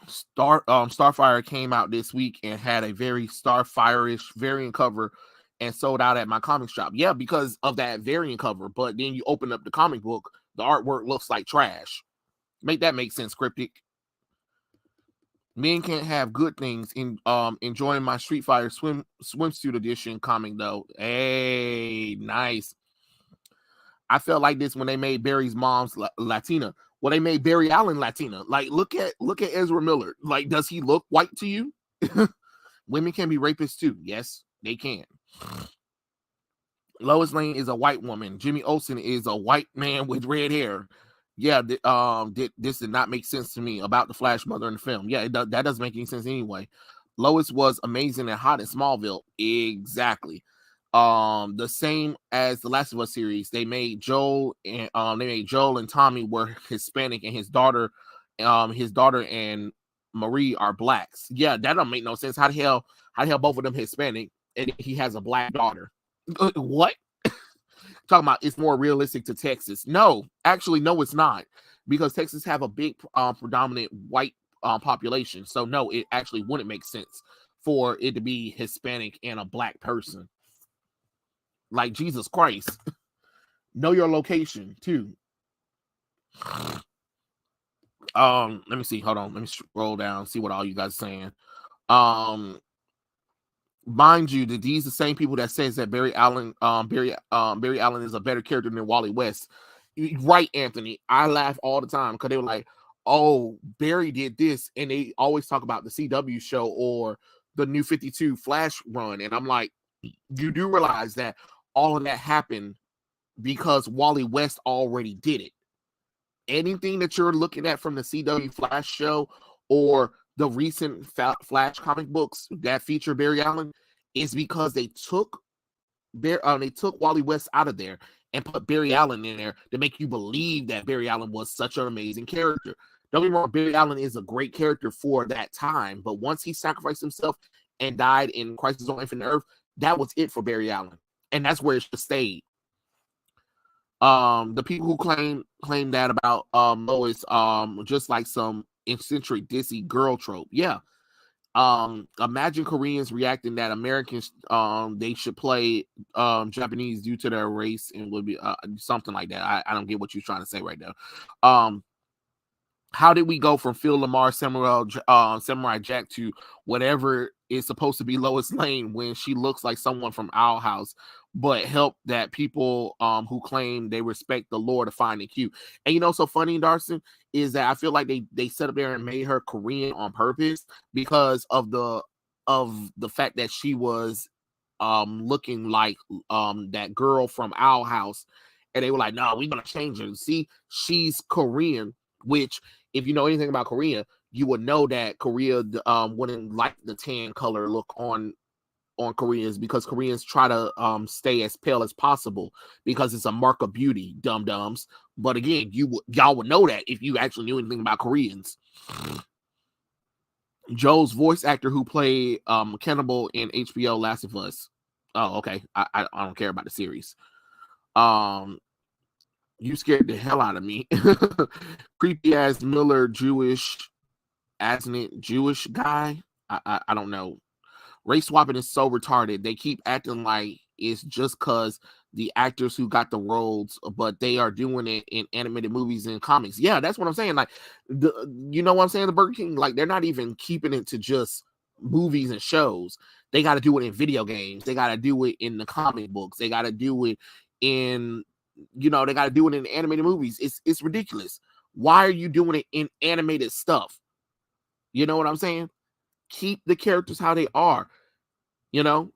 Starfire came out this week and had a very Starfire-ish variant cover and sold out at my comic shop. Yeah, because of that variant cover. But then you open up the comic book, the artwork looks like trash. Make that make sense, Cryptic. Men can't have good things. In enjoying my Street Fighter swimsuit edition comic though. Hey, nice. I felt like this when they made Barry's mom's Latina. Well, they made Barry Allen Latina. Like, look at Ezra Miller. Like, does he look white to you? Women can be rapists too. Yes, they can. Lois Lane is a white woman. Jimmy Olsen is a white man with red hair. Yeah, this did not make sense to me about the Flash mother in the film. Yeah, that doesn't make any sense anyway. Lois was amazing and hot in Smallville. Exactly. The same as the Last of Us series. They made Joel and Tommy were Hispanic, and his daughter and Marie are blacks. Yeah, that don't make no sense. How the hell both of them Hispanic and he has a black daughter? What? Talking about it's more realistic to Texas. No, actually, no, it's not, because Texas have a big predominant white population. So no, it actually wouldn't make sense for it to be Hispanic and a black person. Like, Jesus Christ. Know your location too. Let me see. Hold on. Let me scroll down, see what all you guys are saying. Mind you, that these the same people that says that Barry Allen is a better character than Wally West. Right, Anthony. I laugh all the time because they were like, "Oh, Barry did this," and they always talk about the CW show or the New 52 Flash run, and I'm like, you do realize that all of that happened because Wally West already did it. Anything that you're looking at from the CW Flash show or the recent Flash comic books that feature Barry Allen is because they took Wally West out of there and put Barry Allen in there to make you believe that Barry Allen was such an amazing character. Don't get me wrong, Barry Allen is a great character for that time, but once he sacrificed himself and died in Crisis on Infinite Earth, that was it for Barry Allen, and that's where it should stay. The people who claim that about Lois, just like some eccentric dissy girl trope. Yeah. Imagine Koreans reacting that Americans they should play Japanese due to their race, and would be something like that. I don't get what you're trying to say right now. How did we go from Phil Lamar Samurai Jack to whatever is supposed to be Lois Lane when she looks like someone from Owl House, but help that people who claim they respect the lore to find it cute? And you know, so funny, Darcy, is that I feel like they set up there and made her Korean on purpose because of the fact that she was looking like that girl from Owl House, and they were like, no, we're gonna change her. See, she's Korean, which, if you know anything about Korea, you would know that Korea wouldn't like the tan color look on Koreans, because Koreans try to stay as pale as possible because it's a mark of beauty, dum-dums. But again, y'all would know that if you actually knew anything about Koreans. Joe's voice actor who played Cannibal in HBO Last of Us. Oh, okay. I don't care about the series. You scared the hell out of me. Creepy ass Miller Jewish guy. I don't know. Race swapping is so retarded. They keep acting like it's just cause the actors who got the roles, but they are doing it in animated movies and comics. Yeah, that's what I'm saying. Like, you know what I'm saying? The Burger King, like, they're not even keeping it to just movies and shows. They got to do it in video games. They got to do it in the comic books. They got to do it in, they got to do it in animated movies. It's ridiculous. Why are you doing it in animated stuff? You know what I'm saying? Keep the characters how they are, you know?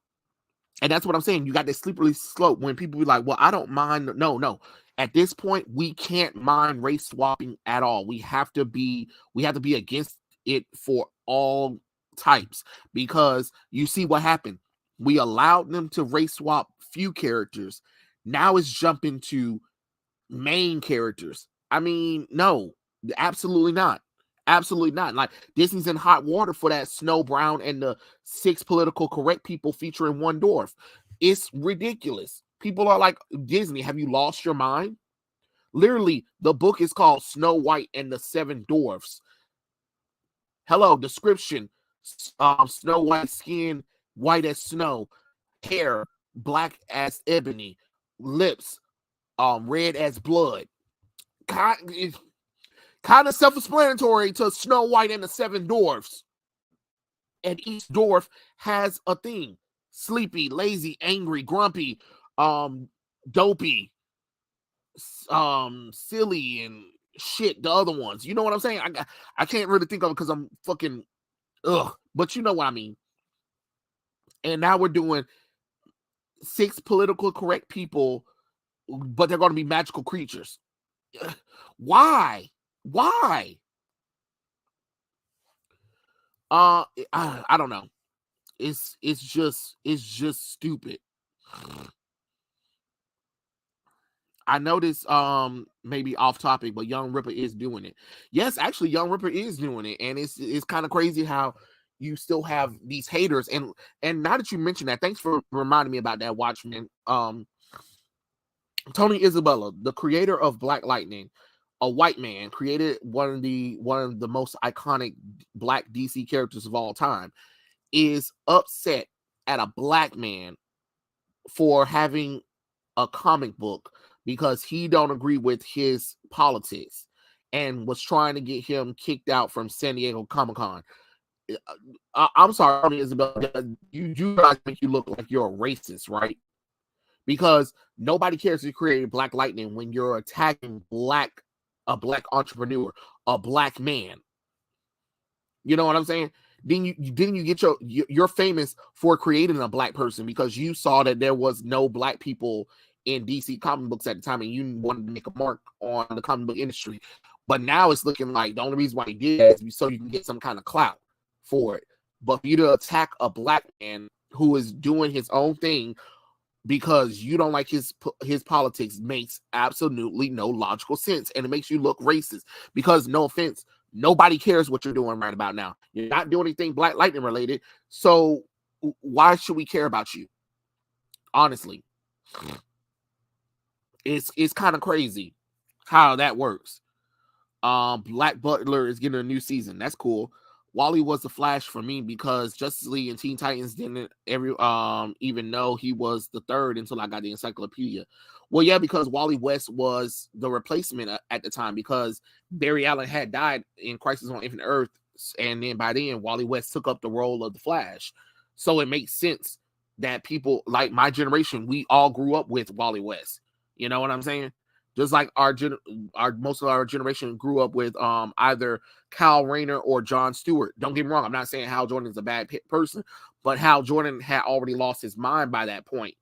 And that's what I'm saying. You got this slippery slope when people be like, well, I don't mind. No. At this point, we can't mind race swapping at all. We have to be against it for all types, because you see what happened. We allowed them to race swap few characters. Now it's jumping to main characters. I mean, no, absolutely not. Absolutely not. Like, Disney's in hot water for that Snow Brown and the 6 political correct people featuring one dwarf. It's ridiculous. People are like, Disney, have you lost your mind? Literally, the book is called Snow White and the 7 Dwarfs. Hello, description. Snow White skin, white as snow, hair, black as ebony, lips, red as blood. Kind of self-explanatory to Snow White and the 7 Dwarfs. And each dwarf has a theme: sleepy, lazy, angry, grumpy, dopey, silly, and shit, the other ones. You know what I'm saying? I can't really think of it because I'm fucking but you know what I mean. And now we're doing 6 political correct people, but they're going to be magical creatures. Why? I don't know. It's just stupid. I noticed, maybe off topic, but Young Ripper is doing it. Yes, actually, Young Ripper is doing it, and it's kind of crazy how you still have these haters. And now that you mentioned that, thanks for reminding me about that, Watchmen. Tony Isabella, the creator of Black Lightning, a white man, created one of the most iconic Black DC characters of all time, is upset at a Black man for having a comic book because he don't agree with his politics, and was trying to get him kicked out from San Diego Comic-Con. I'm sorry, Isabella, you guys make you look like you're a racist, right? Because nobody cares if you created Black Lightning when you're attacking a Black entrepreneur, a Black man. You know what I'm saying? Then you get you're famous for creating a Black person because you saw that there was no Black people in DC comic books at the time, and you wanted to make a mark on the comic book industry. But now it's looking like the only reason why you did that is so you can get some kind of clout for it. But for you to attack a Black man who is doing his own thing because you don't like his politics makes absolutely no logical sense, and it makes you look racist. Because, no offense, nobody cares what you're doing right about now. You're not doing anything Black Lightning related, so why should we care about you? Honestly, it's kind of crazy how that works. Black Butler is getting a new season. That's cool. Wally was the Flash for me because Justice League and Teen Titans didn't even know he was the third until I got the encyclopedia. Well, yeah, because Wally West was the replacement at the time because Barry Allen had died in Crisis on Infinite Earth, and then by then Wally West took up the role of the Flash. So it makes sense that people like my generation, we all grew up with Wally West. You know what I'm saying? Just like our most of our generation grew up with either Kyle Rayner or Jon Stewart. Don't get me wrong, I'm not saying Hal Jordan is a bad person, but Hal Jordan had already lost his mind by that point,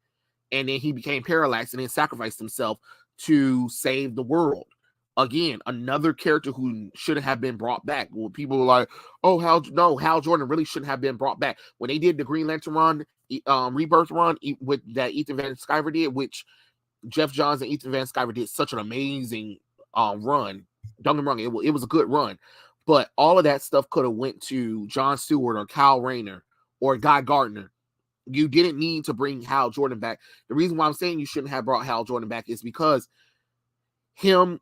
and then he became paralyzed and then sacrificed himself to save the world. Again, another character who shouldn't have been brought back. Well, people were like, "Oh, Hal Jordan really shouldn't have been brought back." When they did the Green Lantern run, Rebirth run with that Ethan Van Sciver did, which Jeff Johns and Ethan Van Sciver did such an amazing run. Don't get me wrong, it was a good run, but all of that stuff could have went to Jon Stewart or Kyle Rayner or Guy Gardner. You didn't need to bring Hal Jordan back. The reason why I'm saying you shouldn't have brought Hal Jordan back is because him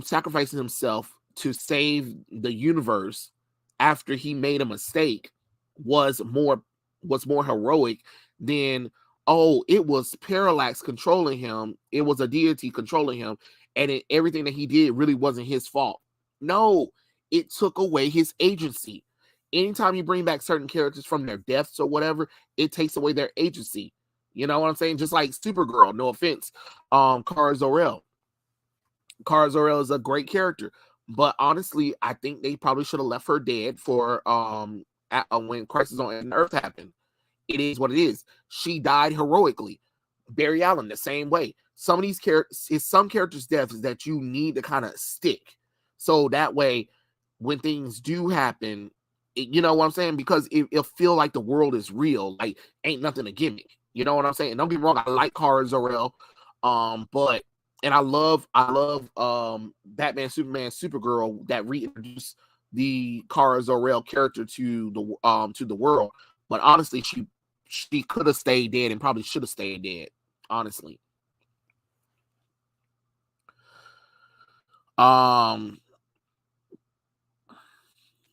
sacrificing himself to save the universe after he made a mistake was more heroic than oh, it was Parallax controlling him. It was a deity controlling him, and everything that he did really wasn't his fault. No, it took away his agency. Anytime you bring back certain characters from their deaths or whatever, it takes away their agency. You know what I'm saying? Just like Supergirl, no offense, Kara Zor-El. Kara Zor-El is a great character, but honestly, I think they probably should have left her dead for when Crisis on Earth happened. It is what it is. She died heroically. Barry Allen, the same way. Some of these characters, some characters' deaths that you need to kind of stick, so that way, when things do happen, you know what I'm saying? Because it'll feel like the world is real, like ain't nothing a gimmick. You know what I'm saying? Don't get me wrong, I like Kara Zor-El, but and I love Batman, Superman, Supergirl that reintroduced the Kara Zor-El character to the world. But honestly, she could have stayed dead and probably should have stayed dead, honestly.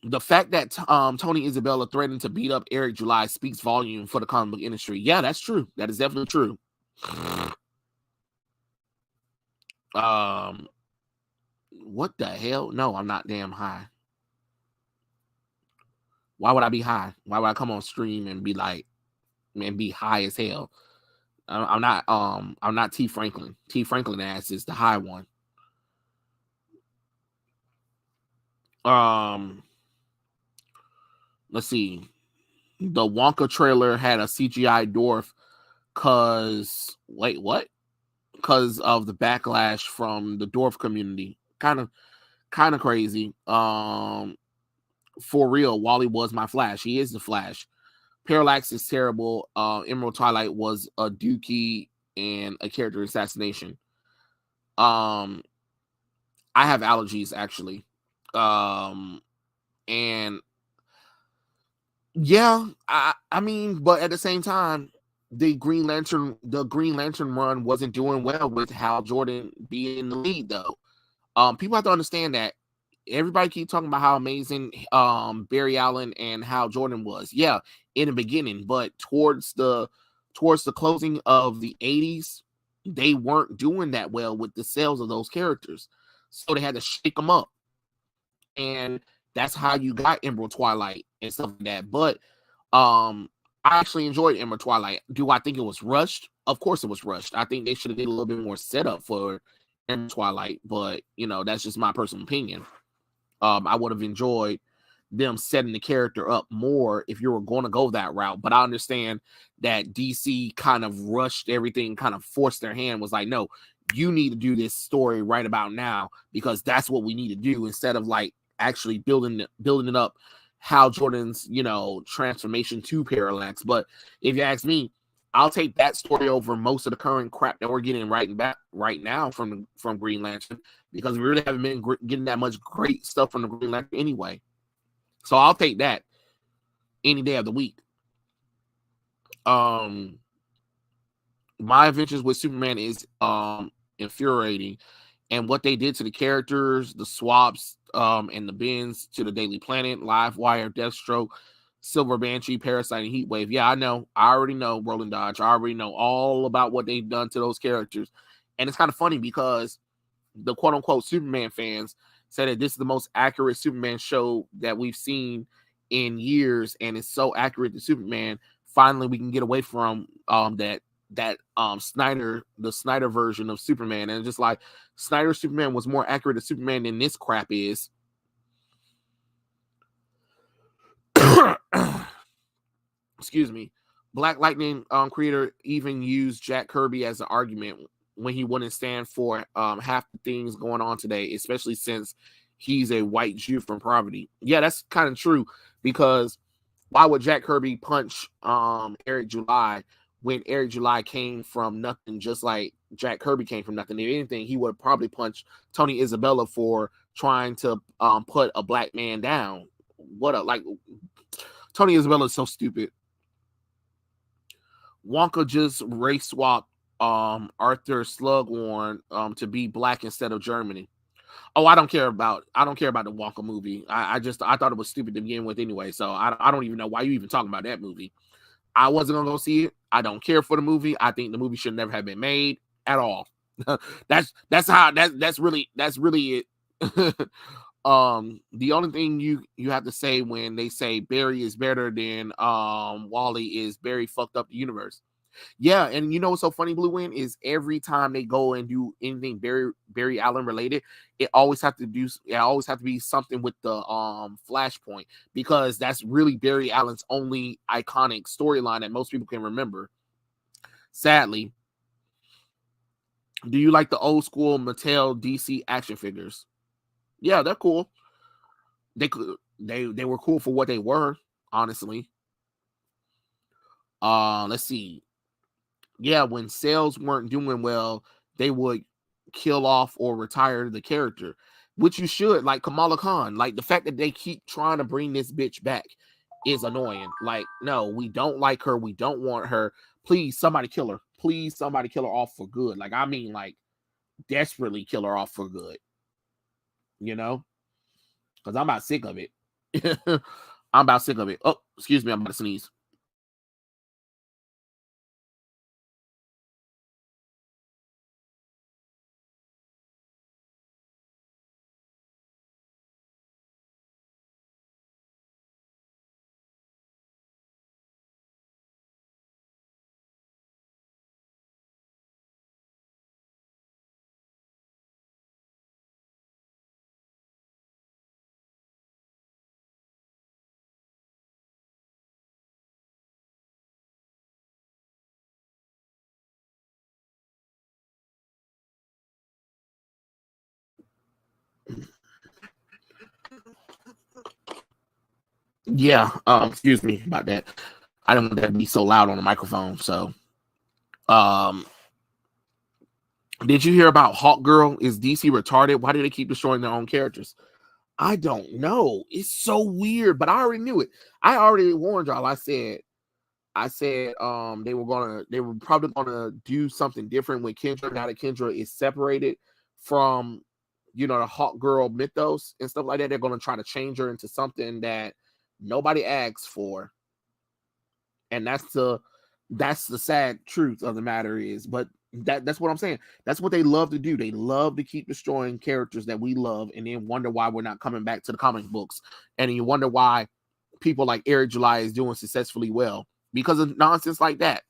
The fact that Tony Isabella threatened to beat up Eric July speaks volume for the comic book industry. Yeah, that's true. That is definitely true. What the hell? No, I'm not damn high. Why would I be high? Why would I come on stream and be like, and be high as hell? I'm not T Franklin. T Franklin ass is the high one. Let's see. The Wonka trailer had a CGI dwarf because what? Because of the backlash from the dwarf community. Kind of crazy. For real, Wally was my Flash. He is the Flash. Parallax is terrible. Emerald Twilight was a dookie and a character assassination. I have allergies actually. And yeah, I mean, but at the same time, the Green Lantern run wasn't doing well with Hal Jordan being in the lead though. People have to understand that everybody keep talking about how amazing Barry Allen and Hal Jordan was. Yeah, in the beginning, but towards the closing of the 80s, they weren't doing that well with the sales of those characters. So they had to shake them up. And that's how you got Emerald Twilight and stuff like that. But I actually enjoyed Emerald Twilight. Do I think it was rushed? Of course it was rushed. I think they should have did a little bit more setup for Emerald Twilight, but you know, that's just my personal opinion. I would have enjoyed them setting the character up more if you were going to go that route. But I understand that DC kind of rushed everything, kind of forced their hand, was like, no, you need to do this story right about now because that's what we need to do, instead of like actually building it up, Hal Jordan's, you know, transformation to Parallax. But if you ask me, I'll take that story over most of the current crap that we're getting right now from Green Lantern, because we really haven't been getting that much great stuff from the Green Lantern anyway. So I'll take that any day of the week. My Adventures with Superman is infuriating, and what they did to the characters, the swaps, and the bins to the Daily Planet, Livewire, Deathstroke, Silver Banshee, Parasite, and Heatwave. Yeah, I know. I already know Roland Dodge. I already know all about what they've done to those characters. And it's kind of funny because the quote-unquote Superman fans said that this is the most accurate Superman show that we've seen in years, and it's so accurate to Superman. Finally, we can get away from the Snyder version of Superman. And just like Snyder Superman was more accurate to Superman than this crap is. Excuse me. Black Lightning creator even used Jack Kirby as an argument when he wouldn't stand for half the things going on today, especially since he's a white Jew from poverty. Yeah, that's kind of true, because why would Jack Kirby punch Eric July when Eric July came from nothing, just like Jack Kirby came from nothing? If anything, he would probably punch Tony Isabella for trying to put a black man down. Tony Isabella is so stupid. Wonka just race swapped Arthur Slugworn to be black instead of Germany. Oh, I don't care about the Wonka movie. I thought it was stupid to begin with anyway. So I don't even know why you even talking about that movie. I wasn't gonna go see it. I don't care for the movie. I think the movie should never have been made at all. That's really it. The only thing you have to say when they say Barry is better than Wally is Barry fucked up the universe. Yeah, and you know what's so funny, Blue Wind, is every time they go and do anything Barry Allen related, it always have to be something with the Flashpoint, because that's really Barry Allen's only iconic storyline that most people can remember. Sadly, do you like the old school Mattel DC action figures? Yeah, they're cool. They were cool for what they were, honestly. Let's see. Yeah, when sales weren't doing well, they would kill off or retire the character, which you should, like Kamala Khan. Like, the fact that they keep trying to bring this bitch back is annoying. Like, no, we don't like her. We don't want her. Please, somebody kill her. Please, somebody kill her off for good. Like, I mean, like, desperately kill her off for good, you know? Because I'm about sick of it. I'm about sick of it. Oh, excuse me, I'm about to sneeze. Yeah, excuse me about that. I don't want that to be so loud on the microphone. So, um, did you hear about Hawk Girl? Is DC retarded? Why do they keep destroying their own characters? I don't know. It's so weird, but I already knew it. I already warned y'all. I said they were probably gonna do something different with Kendra, now that Kendra is separated from, the Hawk Girl mythos and stuff like that. They're gonna try to change her into something that nobody asks for. And that's the sad truth of the matter is, but that's what I'm saying. That's what they love to do. They love to keep destroying characters that we love, and then wonder why we're not coming back to the comic books. And then you wonder why people like Eric July is doing successfully well, because of nonsense like that.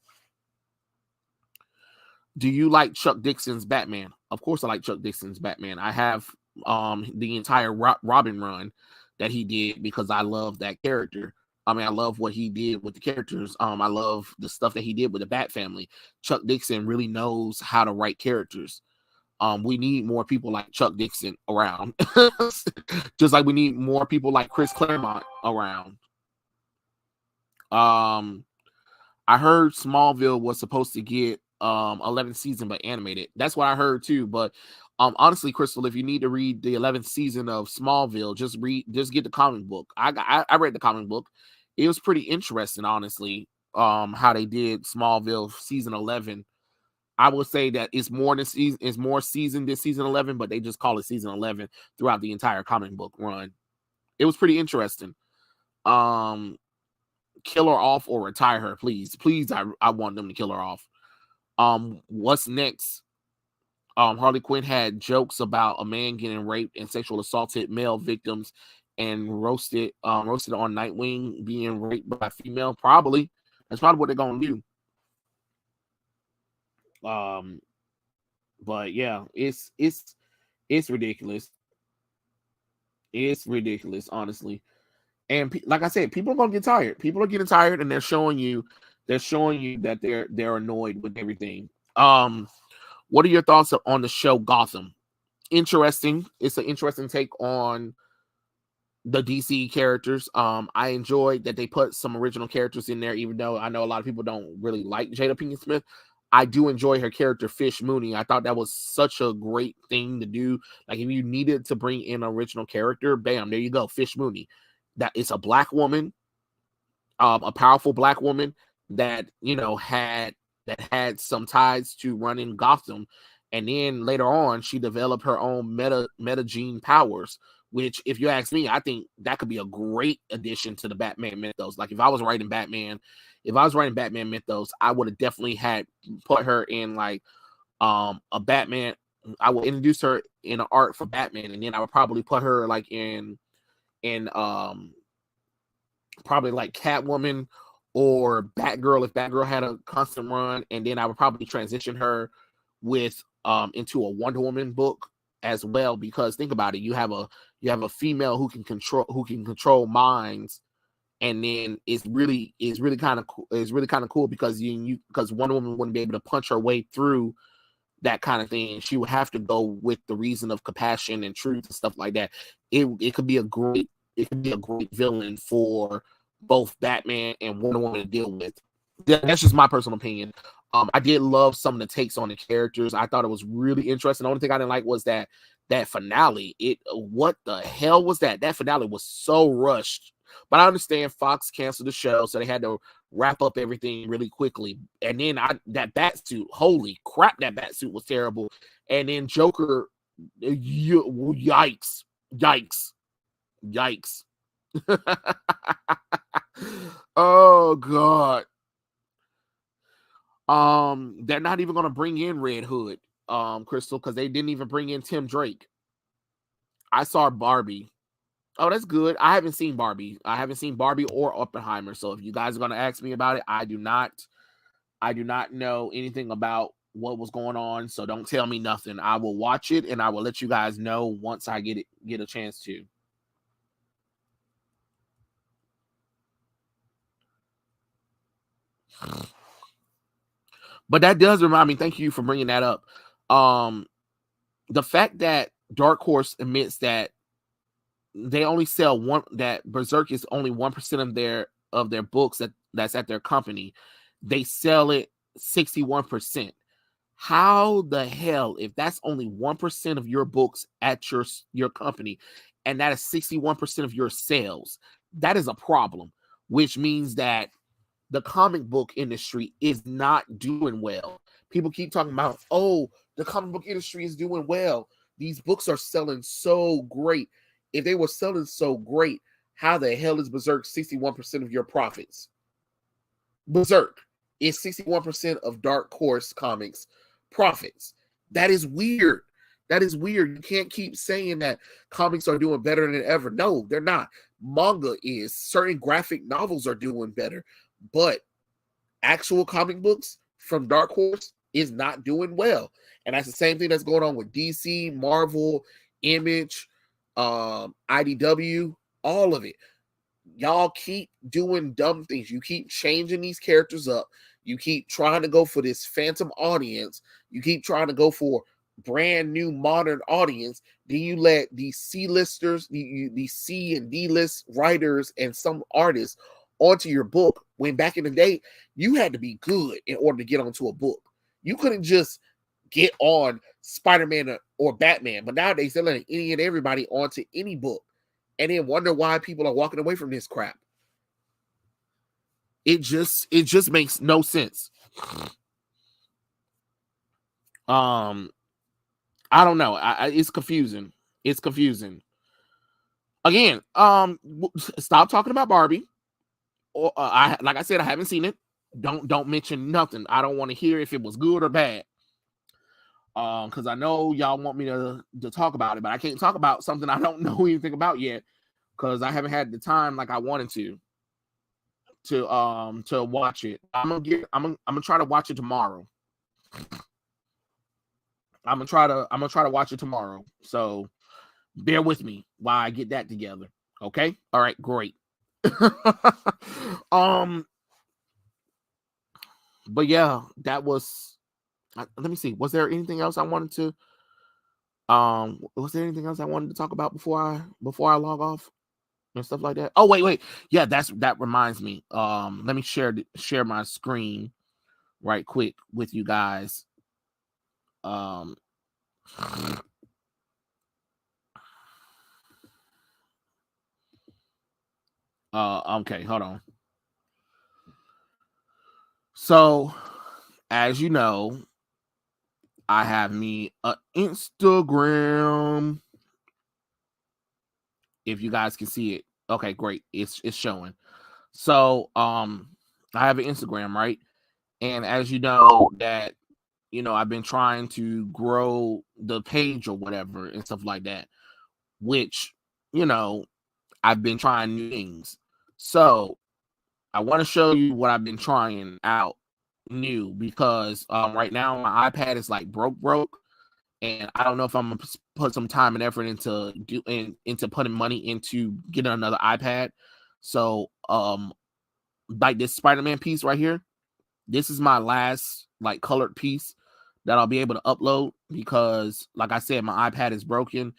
Do you like Chuck Dixon's Batman? Of course I like Chuck Dixon's Batman. I have the entire Robin run that he did, because I love that character. I mean, I love what he did with the characters. I love the stuff that he did with the Bat family. Chuck Dixon really knows how to write characters. We need more people like Chuck Dixon around. Just like we need more people like Chris Claremont around. I heard Smallville was supposed to get 11th season but animated. That's what I heard too. But honestly, Crystal, if you need to read the 11th season of Smallville, just get the comic book. I read the comic book. It was pretty interesting, honestly. How they did Smallville season 11. I would say that it's more season than season 11, but they just call it season 11 throughout the entire comic book run. It was pretty interesting. Kill her off or retire her, please. Please, I want them to kill her off. What's next? Harley Quinn had jokes about a man getting raped and sexual assaulted male victims, and roasted on Nightwing being raped by a female. Probably that's probably what they're gonna do. But yeah, it's ridiculous. It's ridiculous, honestly. And like I said, people are gonna get tired. People are getting tired, and they're showing you that they're annoyed with everything. What are your thoughts on the show Gotham? Interesting. It's an interesting take on the DC characters. I enjoyed that they put some original characters in there, even though I know a lot of people don't really like Jada Pinkett Smith. I do enjoy her character, Fish Mooney. I thought that was such a great thing to do. Like, if you needed to bring in an original character, bam, there you go, Fish Mooney. That is a black woman, a powerful black woman that had some ties to running Gotham, and then later on she developed her own meta gene powers, which, if you ask me, I think that could be a great addition to the Batman mythos. Like if I was writing Batman mythos, I would have definitely had put her in like a Batman. I would introduce her in an art for Batman, and then I would probably put her like in probably like Catwoman or Batgirl if Batgirl had a constant run, and then I would probably transition her with into a Wonder Woman book as well, because think about it, you have a female who can control minds, and then it's really kind of cool. It's really kind of cool because because Wonder Woman wouldn't be able to punch her way through that kind of thing. She would have to go with the reason of compassion and truth and stuff like that. It could be a great villain for both Batman and Wonder Woman to deal with. That's just my personal opinion. I did love some of the takes on the characters. I thought it was really interesting. The only thing I didn't like was that finale. What the hell was that? That finale was so rushed. But I understand Fox canceled the show, so they had to wrap up everything really quickly. And then that bat suit, holy crap, that bat suit was terrible. And then Joker, yikes. Oh God. They're not even gonna bring in Red Hood, Crystal, because they didn't even bring in Tim Drake. I saw Barbie. Oh, that's good. I haven't seen Barbie. Or Oppenheimer. So if you guys are gonna ask me about it, I do not know anything about what was going on. So don't tell me nothing. I will watch it and I will let you guys know once I get a chance to. But that does remind me, thank you for bringing that up. The fact that Dark Horse admits that they only sell that Berserk is only 1% of their books that's at their company. They sell it 61%. How the hell, if that's only 1% of your books at your company, and that is 61% of your sales, that is a problem, which means that the comic book industry is not doing well. People keep talking about, oh, the comic book industry is doing well. These books are selling so great. If they were selling so great, how the hell is Berserk 61% of your profits? Berserk is 61% of Dark Horse Comics profits. That is weird. You can't keep saying that comics are doing better than ever. No, they're not. Manga is. Certain graphic novels are doing better. But actual comic books from Dark Horse is not doing well. And that's the same thing that's going on with DC, Marvel, Image, IDW, all of it. Y'all keep doing dumb things. You keep changing these characters up. You keep trying to go for this phantom audience. You keep trying to go for brand new modern audience. Then you let these C-listers, these C and D-list writers and some artists onto your book, when back in the day, you had to be good in order to get onto a book. You couldn't just get on Spider-Man or Batman, but nowadays they're letting any and everybody onto any book, and then wonder why people are walking away from this crap. It just makes no sense. I don't know. It's confusing. Again, stop talking about Barbie. Or like I said, I haven't seen it. Don't mention nothing. I don't want to hear if it was good or bad. Because I know y'all want me to talk about it, but I can't talk about something I don't know anything about yet, because I haven't had the time like I wanted to watch it. I'm gonna try to watch it tomorrow. I'm gonna try to watch it tomorrow. So bear with me while I get that together. Okay? All right, great. But yeah, that was. Let me see. Was there anything else I wanted to? Was there anything else I wanted to talk about before I log off and stuff like that? Oh wait. Yeah, that reminds me. Let me share my screen right quick with you guys. Okay, hold on. So, as you know, I have me an Instagram. If you guys can see it. Okay, great. It's showing. So I have an Instagram, right? And as you know, that I've been trying to grow the page or whatever and stuff like that, which, you know, I've been trying new things. So I want to show you what I've been trying out new because right now my iPad is like broke, and I don't know if I'm gonna put some time and effort into putting money into getting another iPad. So like this Spider-Man piece right here, this is my last like colored piece that I'll be able to upload because like I said, my iPad is broken.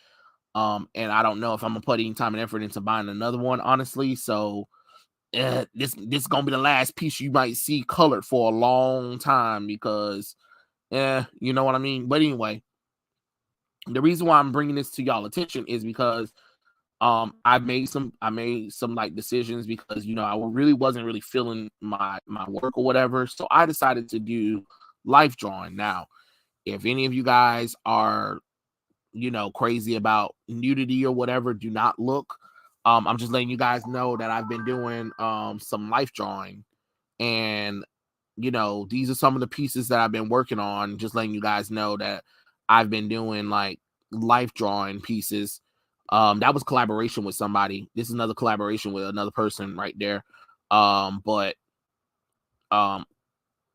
And I don't know if I'm gonna put any time and effort into buying another one, honestly. So this is gonna be the last piece you might see colored for a long time because you know what I mean. But anyway, the reason why I'm bringing this to y'all attention is because I made some like decisions because I really wasn't really feeling my work or whatever. So I decided to do life drawing. Now, if any of you guys are crazy about nudity or whatever, do not look. I'm just letting you guys know that I've been doing some life drawing, and these are some of the pieces that I've been working on. Just letting you guys know that I've been doing like life drawing pieces. That was collaboration with somebody. This is another collaboration with another person right there. But um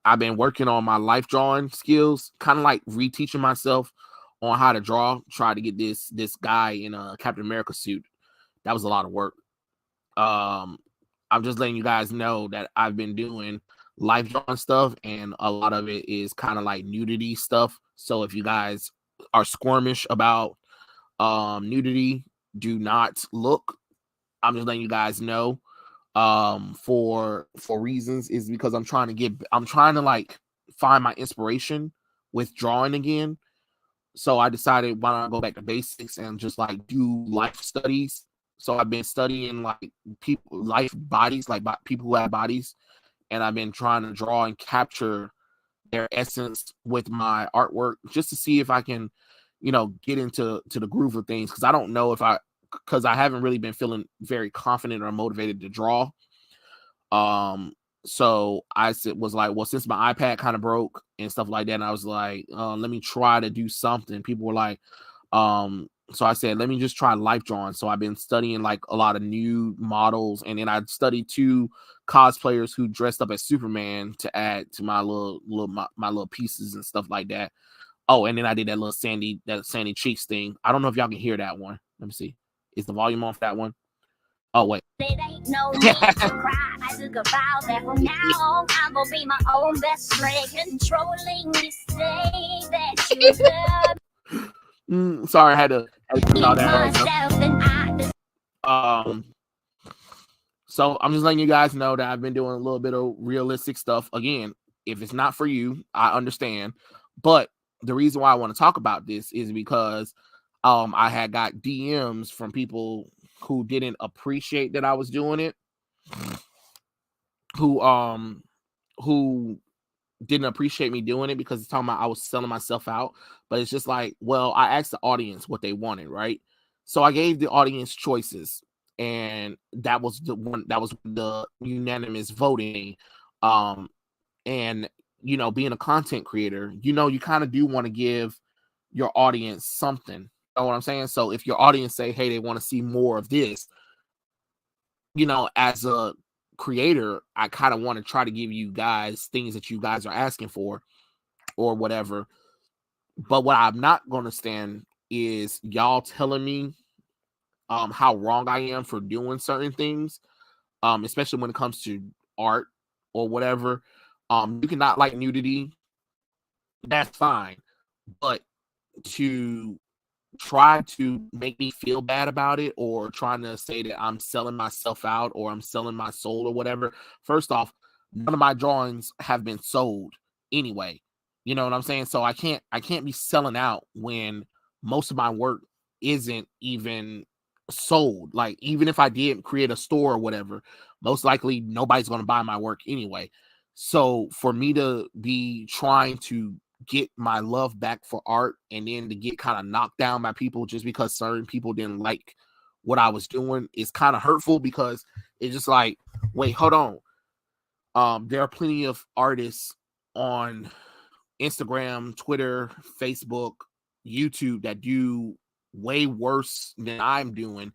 I've been working on my life drawing skills, kind of like reteaching myself on how to draw, try to get this guy in a Captain America suit. That was a lot of work. Um, I'm just letting you guys know that I've been doing life drawing stuff, and a lot of it is kind of like nudity stuff. So if you guys are squirmish about nudity, do not look. I'm just letting you guys know for reasons is because I'm trying to like find my inspiration with drawing again. So I decided why don't I go back to basics and just like do life studies. So I've been studying like people life bodies, like people who have bodies, and I've been trying to draw and capture their essence with my artwork just to see if I can get into the groove of things, because I don't know if because I haven't really been feeling very confident or motivated to draw. So was like, well, since my iPad kind of broke and stuff like that, and I was like, let me try to do something. People were like, so I said, let me just try life drawing. So I've been studying like a lot of new models, and then I studied 2 cosplayers who dressed up as Superman to add to my my little pieces and stuff like that. Oh, and then I did that Sandy Cheeks thing. I don't know if y'all can hear that one. Let me see. Is the volume off that one? Oh wait. It ain't no need to cry. I took a vow that from now on I'm gonna be my own best friend, controlling you, say that you love. Sorry, I had to put all that. So I'm just letting you guys know that I've been doing a little bit of realistic stuff. Again, if it's not for you, I understand. But the reason why I want to talk about this is because I had got DMs from people who didn't appreciate that I was doing it, who didn't appreciate me doing it because it's talking about I was selling myself out. But it's just like, well, I asked the audience what they wanted, right? So I gave the audience choices, and that was the unanimous voting. Um, and being a content creator, you kind of do want to give your audience something. You know what I'm saying? So if your audience say, hey, they want to see more of this, as a creator, I kind of want to try to give you guys things that you guys are asking for or whatever. But what I'm not going to stand is y'all telling me how wrong I am for doing certain things, especially when it comes to art or whatever. You cannot like nudity, that's fine, but to try to make me feel bad about it or trying to say that I'm selling myself out or I'm selling my soul or whatever. First off, none of my drawings have been sold anyway. You know what I'm saying? So I can't be selling out when most of my work isn't even sold. Like, even if I did create a store or whatever, most likely nobody's going to buy my work anyway. So for me to be trying to get my love back for art and then to get kind of knocked down by people just because certain people didn't like what I was doing is kind of hurtful, because it's just like, wait, hold on. There are plenty of artists on Instagram, Twitter, Facebook, YouTube that do way worse than I'm doing,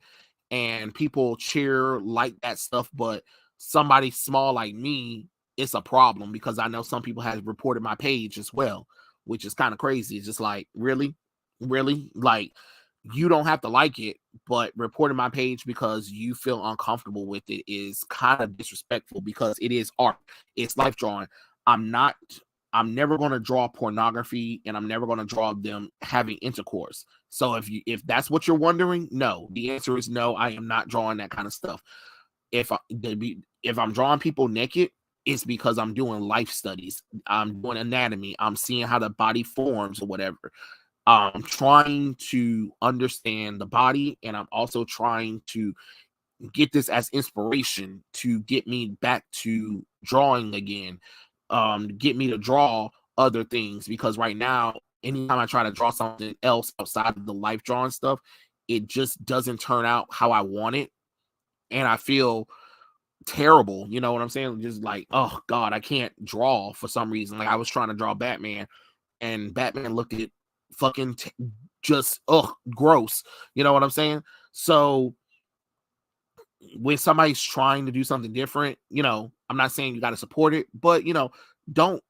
and people cheer like that stuff, but somebody small like me, it's a problem, because I know some people have reported my page as well, which is kind of crazy. It's just like, really, really, like, you don't have to like it, but reporting my page because you feel uncomfortable with it is kind of disrespectful, because it is art, it's life drawing. I'm not I'm never going to draw pornography, and I'm never going to draw them having intercourse. So if that's what you're wondering, no, the answer is no. I am not drawing that kind of stuff. If I'm drawing people naked, it's because I'm doing life studies. I'm doing anatomy. I'm seeing how the body forms or whatever. I'm trying to understand the body, and I'm also trying to get this as inspiration to get me back to drawing again, get me to draw other things, because right now, anytime I try to draw something else outside of the life drawing stuff, it just doesn't turn out how I want it, and I feel terrible. You know what I'm saying? Just like, oh god, I can't draw for some reason. Like, I was trying to draw Batman, and Batman looked at fucking just gross. You know what I'm saying? So when somebody's trying to do something different, I'm not saying you got to support it, but don't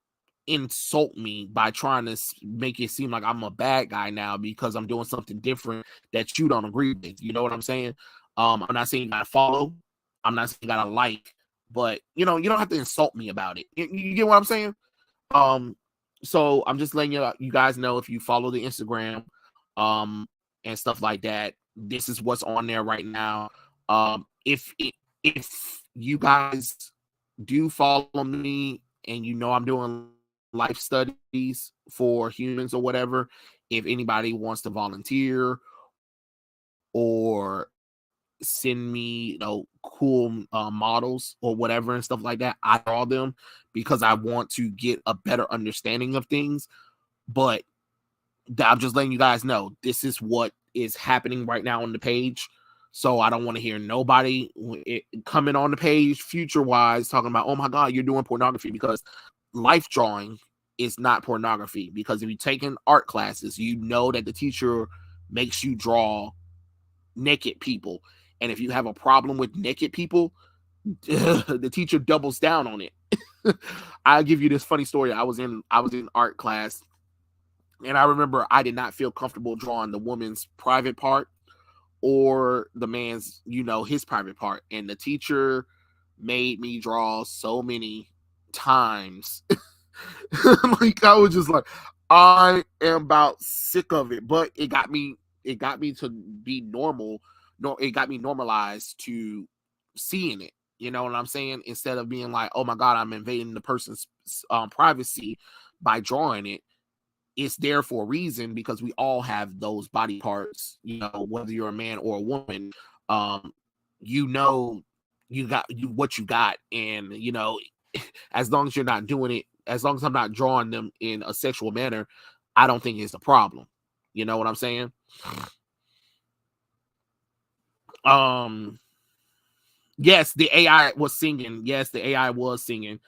insult me by trying to make it seem like I'm a bad guy now because I'm doing something different that you don't agree with. You know what I'm saying? I'm not saying you gotta follow. I'm not saying you gotta like, but you don't have to insult me about it. You get what I'm saying? Um, so I'm just letting you guys know, if you follow the Instagram, um, and stuff like that, this is what's on there right now. If you guys do follow me, and I'm doing life studies for humans or whatever, if anybody wants to volunteer or send me cool models or whatever and stuff like that, I draw them, because I want to get a better understanding of things. But I'm just letting you guys know, this is what is happening right now on the page. So I don't want to hear nobody coming on the page future wise talking about, oh my god, you're doing pornography, because life drawing is not pornography. Because if you're taking art classes, you know that the teacher makes you draw naked people, and if you have a problem with naked people, the teacher doubles down on it. I'll give you this funny story. I was in art class, and I remember I did not feel comfortable drawing the woman's private part or the man's, his private part. And the teacher made me draw so many times. Like, I was just like, I am about sick of it. But it got me to be normal. No, it got me normalized to seeing it. You know what I'm saying? Instead of being like, oh my god, I'm invading the person's privacy by drawing it. It's there for a reason, because we all have those body parts, whether you're a man or a woman. um you know you got what you got, and as long as you're not doing it, as long as I'm not drawing them in a sexual manner, I don't think it's a problem. You know what I'm saying? um yes, the AI was singing. Yes, the AI was singing.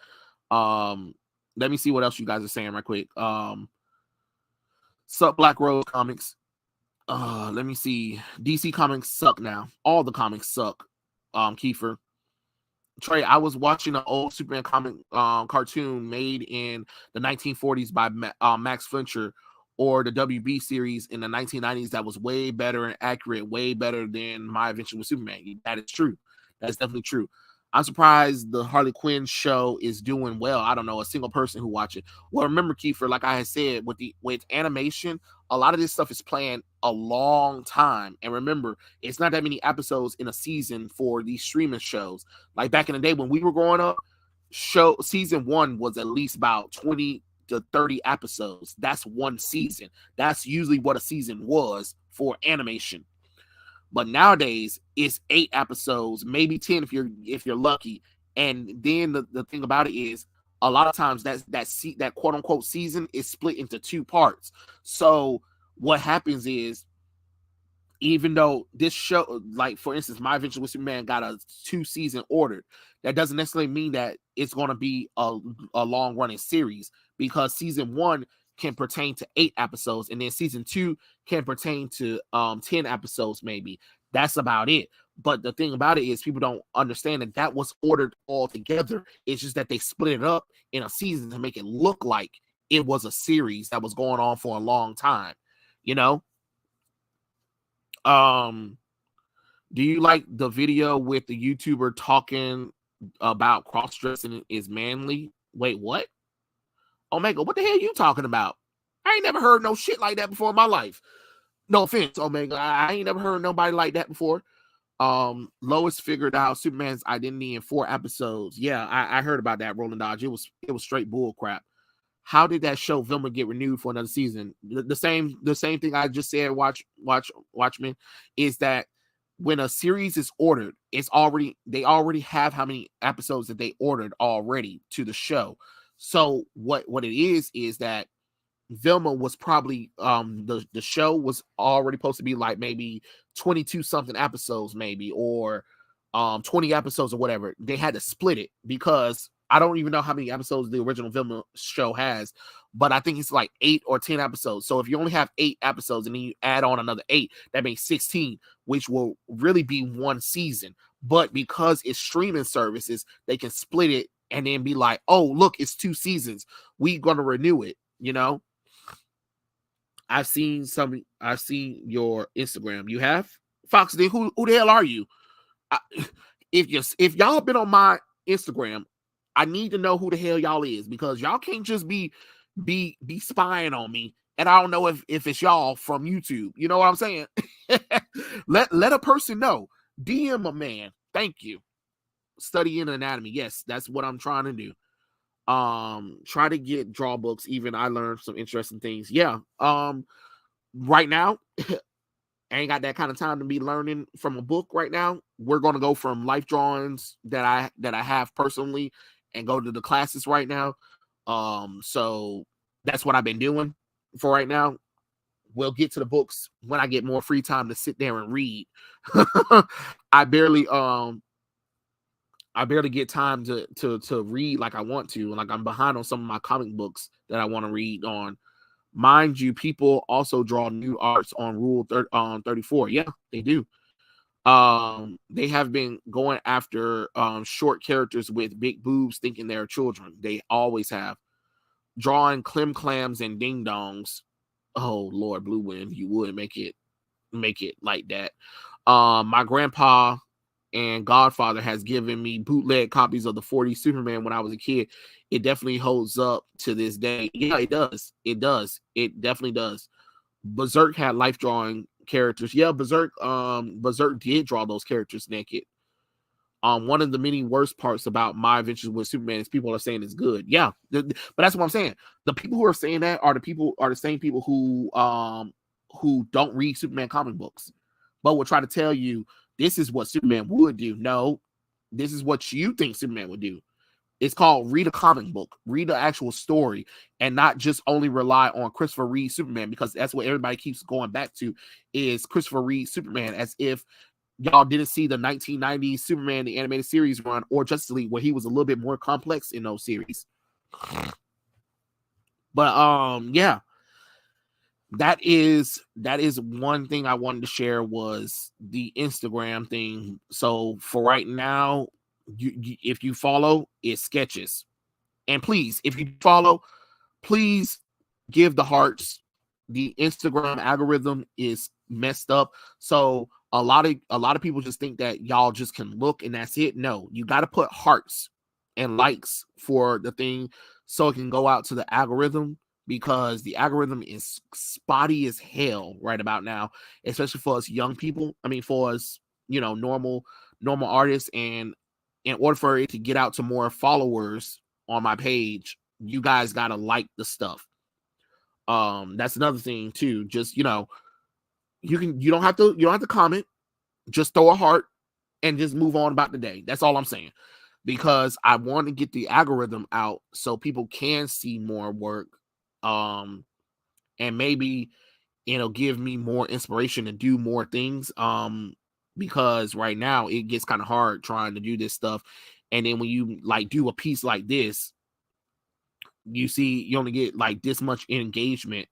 um Let me see what else you guys are saying right quick. Sup Black Rose Comics. Let me see. DC Comics suck now. All the comics suck. Kiefer. Trey, I was watching an old Superman comic cartoon made in the 1940s by Max Fleischer, or the WB series in the 1990s that was way better and accurate, way better than My Adventure with Superman. That is true. That's definitely true. I'm surprised the Harley Quinn show is doing well. I don't know a single person who watch it. Well, remember, Kiefer, like I had said, with animation, a lot of this stuff is planned a long time. And remember, it's not that many episodes in a season for these streaming shows. Like back in the day when we were growing up, season 1 was at least about 20 to 30 episodes. That's one season. That's usually what a season was for animation. But nowadays it's 8 episodes, maybe 10 if you're lucky. And then the thing about it is, a lot of times that quote unquote season is split into 2 parts. So what happens is, even though this show, like for instance, My Adventure with Superman got a 2-season order, that doesn't necessarily mean that it's going to be a long running series, because season 1 can pertain to 8 episodes, and then season 2 can pertain to 10 episodes maybe. That's about it. But the thing about it is people don't understand that that was ordered all together. It's just that they split it up in a season to make it look like it was a series that was going on for a long time, you know. um do you like the video with the YouTuber talking about cross-dressing is manly? Wait, what? Omega, what the hell are you talking about? I ain't never heard no shit like that before in my life. No offense, Omega. I ain't never heard nobody like that before. Lois figured out Superman's identity in 4 episodes. Yeah, I heard about that, Roland Dodge. It was straight bull crap. How did that show Vilma get renewed for another season? The same thing I just said. Watchmen is that when a series is ordered, they already have how many episodes that they ordered already to the show. So what it is that Vilma was probably the show was already supposed to be like maybe 22 something episodes maybe, or 20 episodes or whatever. They had to split it because I don't even know how many episodes the original Vilma show has, but I think it's like 8 or 10 episodes. So if you only have 8 episodes and then you add on another 8, that makes 16, which will really be one season. But because it's streaming services, they can split it and then be like, oh, look, it's 2 seasons. We're going to renew it, you know? I've seen your Instagram. You have? Fox, who the hell are you? I, if y'all been on my Instagram, I need to know who the hell y'all is, because y'all can't just be spying on me and I don't know if it's y'all from YouTube. You know what I'm saying? let a person know. DM a man. Thank you. Studying anatomy. Yes, that's what I'm trying to do. Try to get draw books. Even I learned some interesting things. Yeah. Right now, I ain't got that kind of time to be learning from a book right now. We're gonna go from life drawings that I have personally and go to the classes right now. So that's what I've been doing for right now. We'll get to the books when I get more free time to sit there and read. I barely get time to read like I want to. Like I'm behind on some of my comic books that I want to read on. Mind you, people also draw new arts on Rule 34. Yeah, they do. They have been going after short characters with big boobs thinking they're children. They always have. Drawing Clem Clams and Ding Dongs. Oh Lord, Blue Wind, you would make it like that. My grandpa and godfather has given me bootleg copies of the 40s Superman when I was a kid. It definitely holds up to this day. Yeah, it does. It does. It definitely does. Berserk had life drawing characters. Yeah, Berserk did draw those characters naked. One of the many worst parts about My Adventures with Superman is people are saying it's good. Yeah, but that's what I'm saying. The people who are saying that are the same people who don't read Superman comic books, but will try to tell you this is what Superman would do. No, this is what you think Superman would do. It's called read a comic book, read the actual story, and not just only rely on Christopher Reeve Superman, because that's what everybody keeps going back to is Christopher Reeve Superman, as if y'all didn't see the 1990s Superman the animated series run or Justice League where he was a little bit more complex in those series. But yeah, that is one thing I wanted to share was the Instagram thing. So for right now, if you follow, it's sketches. And please, if you follow, please give the hearts. The Instagram algorithm is messed up. So a lot of people just think that y'all just can look and that's it. No, you got to put hearts and likes for the thing so it can go out to the algorithm, because the algorithm is spotty as hell right about now, especially for us young people. I mean, for us, normal artists. And in order for it to get out to more followers on my page, you guys got to like the stuff. That's another thing too. Just, you don't have to comment, just throw a heart and just move on about the day. That's all I'm saying, because I want to get the algorithm out so people can see more work. And maybe it'll give me more inspiration to do more things. Because right now it gets kind of hard trying to do this stuff. And then when you like do a piece like this, you see you only get like this much engagement.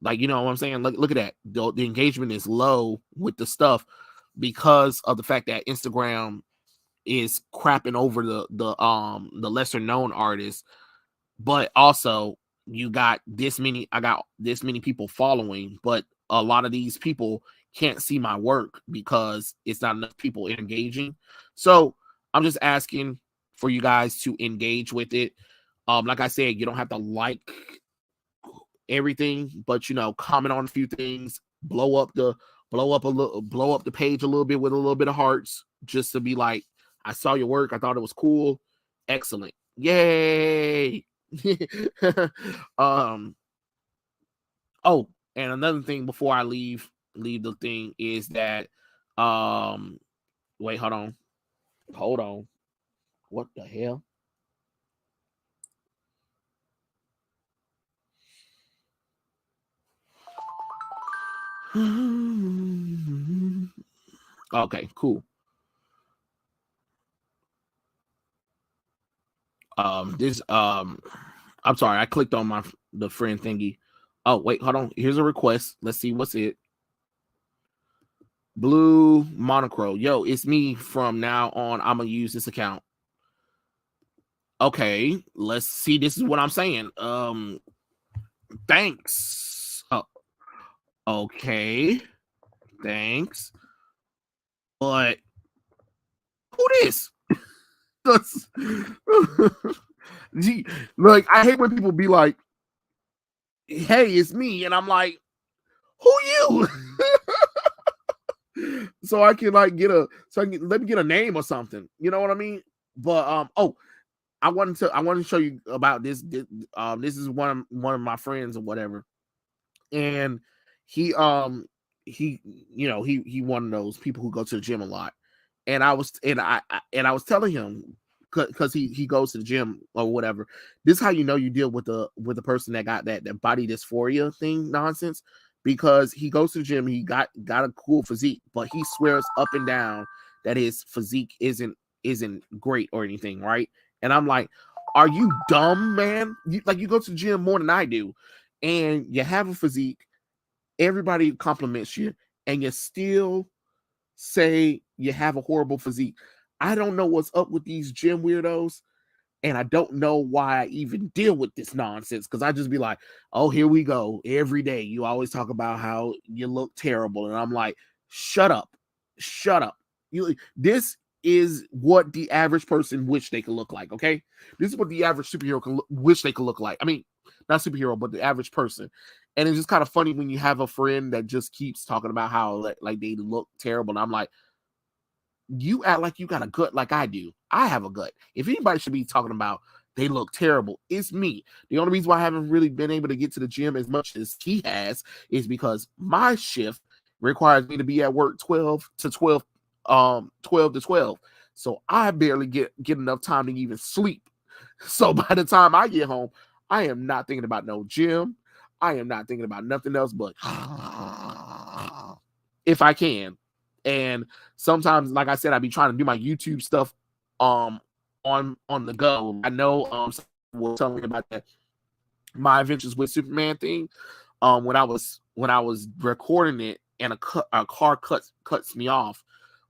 Like, you know what I'm saying? Look at that. The engagement is low with the stuff because of the fact that Instagram is crapping over the lesser known artists, but also you got this many, I got this many people following, but a lot of these people can't see my work because it's not enough people engaging. So I'm just asking for you guys to engage with it. Like I said, you don't have to like everything, but you know, comment on a few things, blow up the page a little bit with a little bit of hearts, just to be like, I saw your work, I thought it was cool, excellent, yay. um oh, and another thing before I leave the thing is that um wait, hold on, what the hell? Okay, cool. This I'm sorry, I clicked on the friend thingy. Oh wait, hold on. Here's a request. Let's see what's it. Blue Monochrome. Yo, it's me from now on. I'm gonna use this account. Okay, let's see. This is what I'm saying. Thanks. Oh, okay, thanks. But who this? Gee, like I hate when people be like, "Hey, it's me," and I'm like, "Who you?" So I can like let me get a name or something. You know what I mean? But oh, I wanted to show you about this is one of my friends or whatever, and he he you know he one of those people who go to the gym a lot, and I was telling him because he goes to the gym or whatever. This is how you know you deal with the person that got that body dysphoria thing nonsense, because he goes to the gym, he got a cool physique, but he swears up and down that his physique isn't great or anything, right? And I'm like, are you dumb, man? You go to the gym more than I do, and you have a physique, everybody compliments you, and you still say you have a horrible physique. I don't know what's up with these gym weirdos, and I don't know why I even deal with this nonsense, because I just be like, oh, here we go. Every day you always talk about how you look terrible, and I'm like, shut up, shut up. This is what the average person wish they could look like. Okay, this is what the average superhero wish they could look like. I mean, not superhero, but the average person. And it's just kind of funny when you have a friend that just keeps talking about how like they look terrible, and I'm like, you act like you got a gut like I do. I have a gut. If anybody should be talking about they look terrible, it's me. The only reason why I haven't really been able to get to the gym as much as he has is because my shift requires me to be at work 12 to 12, 12 to 12. So I barely get enough time to even sleep. So by the time I get home, I am not thinking about no gym. I am not thinking about nothing else but if I can. And sometimes, like I said, I be trying to do my YouTube stuff on the go. I know someone was telling me about that My Adventures with Superman thing. When I was recording it, and a car cuts me off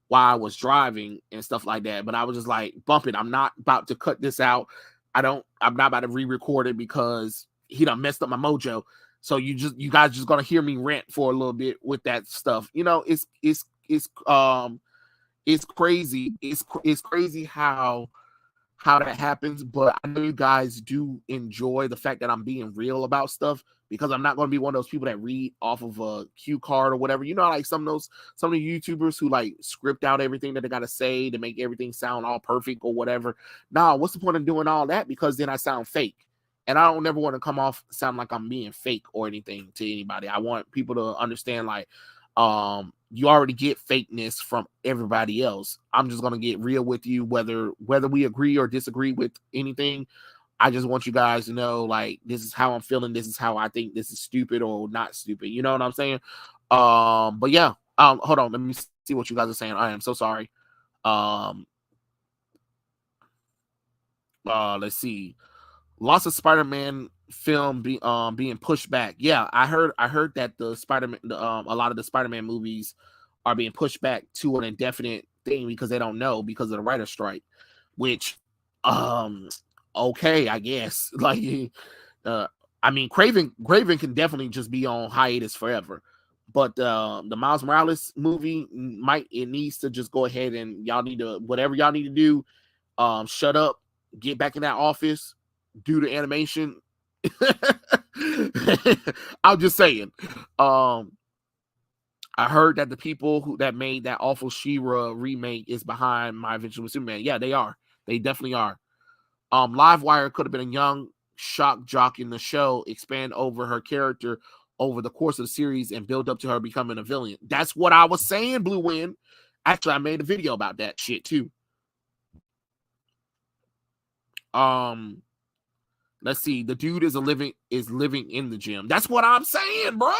while I was driving and stuff like that. But I was just like, bump it. I'm not about to cut this out. I'm not about to re-record it because he done messed up my mojo. So you guys just gonna hear me rant for a little bit with that stuff. You know, it's crazy. It's crazy how that happens, but I know you guys do enjoy the fact that I'm being real about stuff, because I'm not going to be one of those people that read off of a cue card or whatever. You know, like some of the YouTubers who like script out everything that they got to say to make everything sound all perfect or whatever. Nah, what's the point of doing all that? Because then I sound fake. And I don't never want to come off sound like I'm being fake or anything to anybody. I want people to understand, like, you already get fakeness from everybody else. I'm just gonna get real with you, whether we agree or disagree with anything. I just want you guys to know, like, this is how I'm feeling. This is how I think this is stupid or not stupid. You know what I'm saying? But yeah. Hold on. Let me see what you guys are saying. I am so sorry. Um, let's see. Lots of Spider-Man film being pushed back. Yeah, I heard that the Spider-Man a lot of the Spider-Man movies are being pushed back to an indefinite thing because they don't know because of the writer's strike, which um okay, I guess. Like uh I mean Craven can definitely just be on hiatus forever. But the Miles Morales movie it needs to just go ahead and y'all need to whatever y'all need to do, shut up, get back in that office, do the animation. I'm just saying. Um, I heard that the people that made that awful She-Ra remake is behind My Adventure with Superman. Yeah, they are. They definitely are. Livewire could have been a young shock jock in the show, expand over her character over the course of the series and build up to her becoming a villain. That's what I was saying, Blue Wind. Actually, I made a video about that shit too. Let's see. The dude is living in the gym. That's what I'm saying, bro.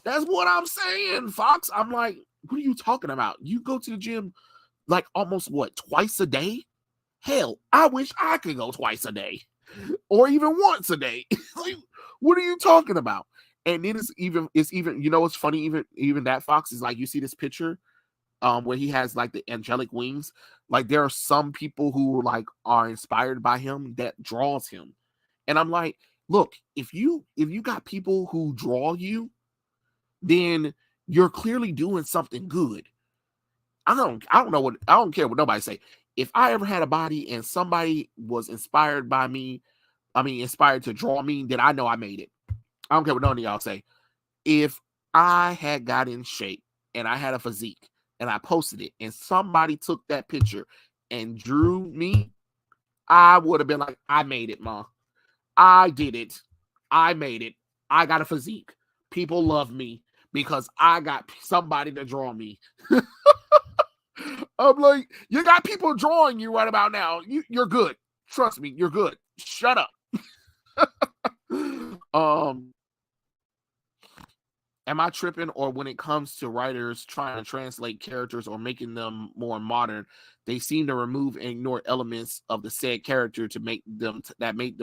That's what I'm saying, Fox. I'm like, what are you talking about? You go to the gym like almost twice a day? Hell, I wish I could go twice a day or even once a day. Like, what are you talking about? And then it's even you know what's funny, even that Fox is like, you see this picture where he has like the angelic wings. Like there are some people who like are inspired by him that draws him. And I'm like, look, if you got people who draw you, then you're clearly doing something good. I don't care what nobody say. If I ever had a body and somebody was inspired by me, inspired to draw me, then I know I made it. I don't care what none of y'all say. If I had got in shape and I had a physique and I posted it and somebody took that picture and drew me, I would have been like, I made it, ma. I did it. I made it. I got a physique. People love me because I got somebody to draw me. I'm like, you got people drawing you right about now. You're good. Trust me, you're good. Shut up. Am I tripping, or when it comes to writers trying to translate characters or making them more modern, they seem to remove and ignore elements of the said character to make them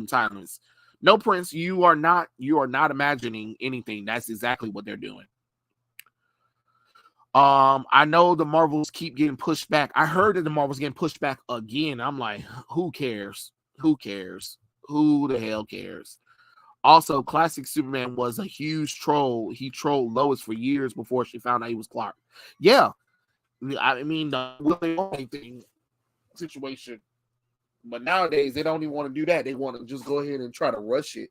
timeless? No, Prince, you are not imagining anything. That's exactly what they're doing. I know the Marvels keep getting pushed back. I heard that the Marvels getting pushed back again. I'm like, who cares? Who cares? Who the hell cares? Also, classic Superman was a huge troll. He trolled Lois for years before she found out he was Clark. Yeah, I mean the Willie Only thing situation. But nowadays they don't even want to do that. They want to just go ahead and try to rush it.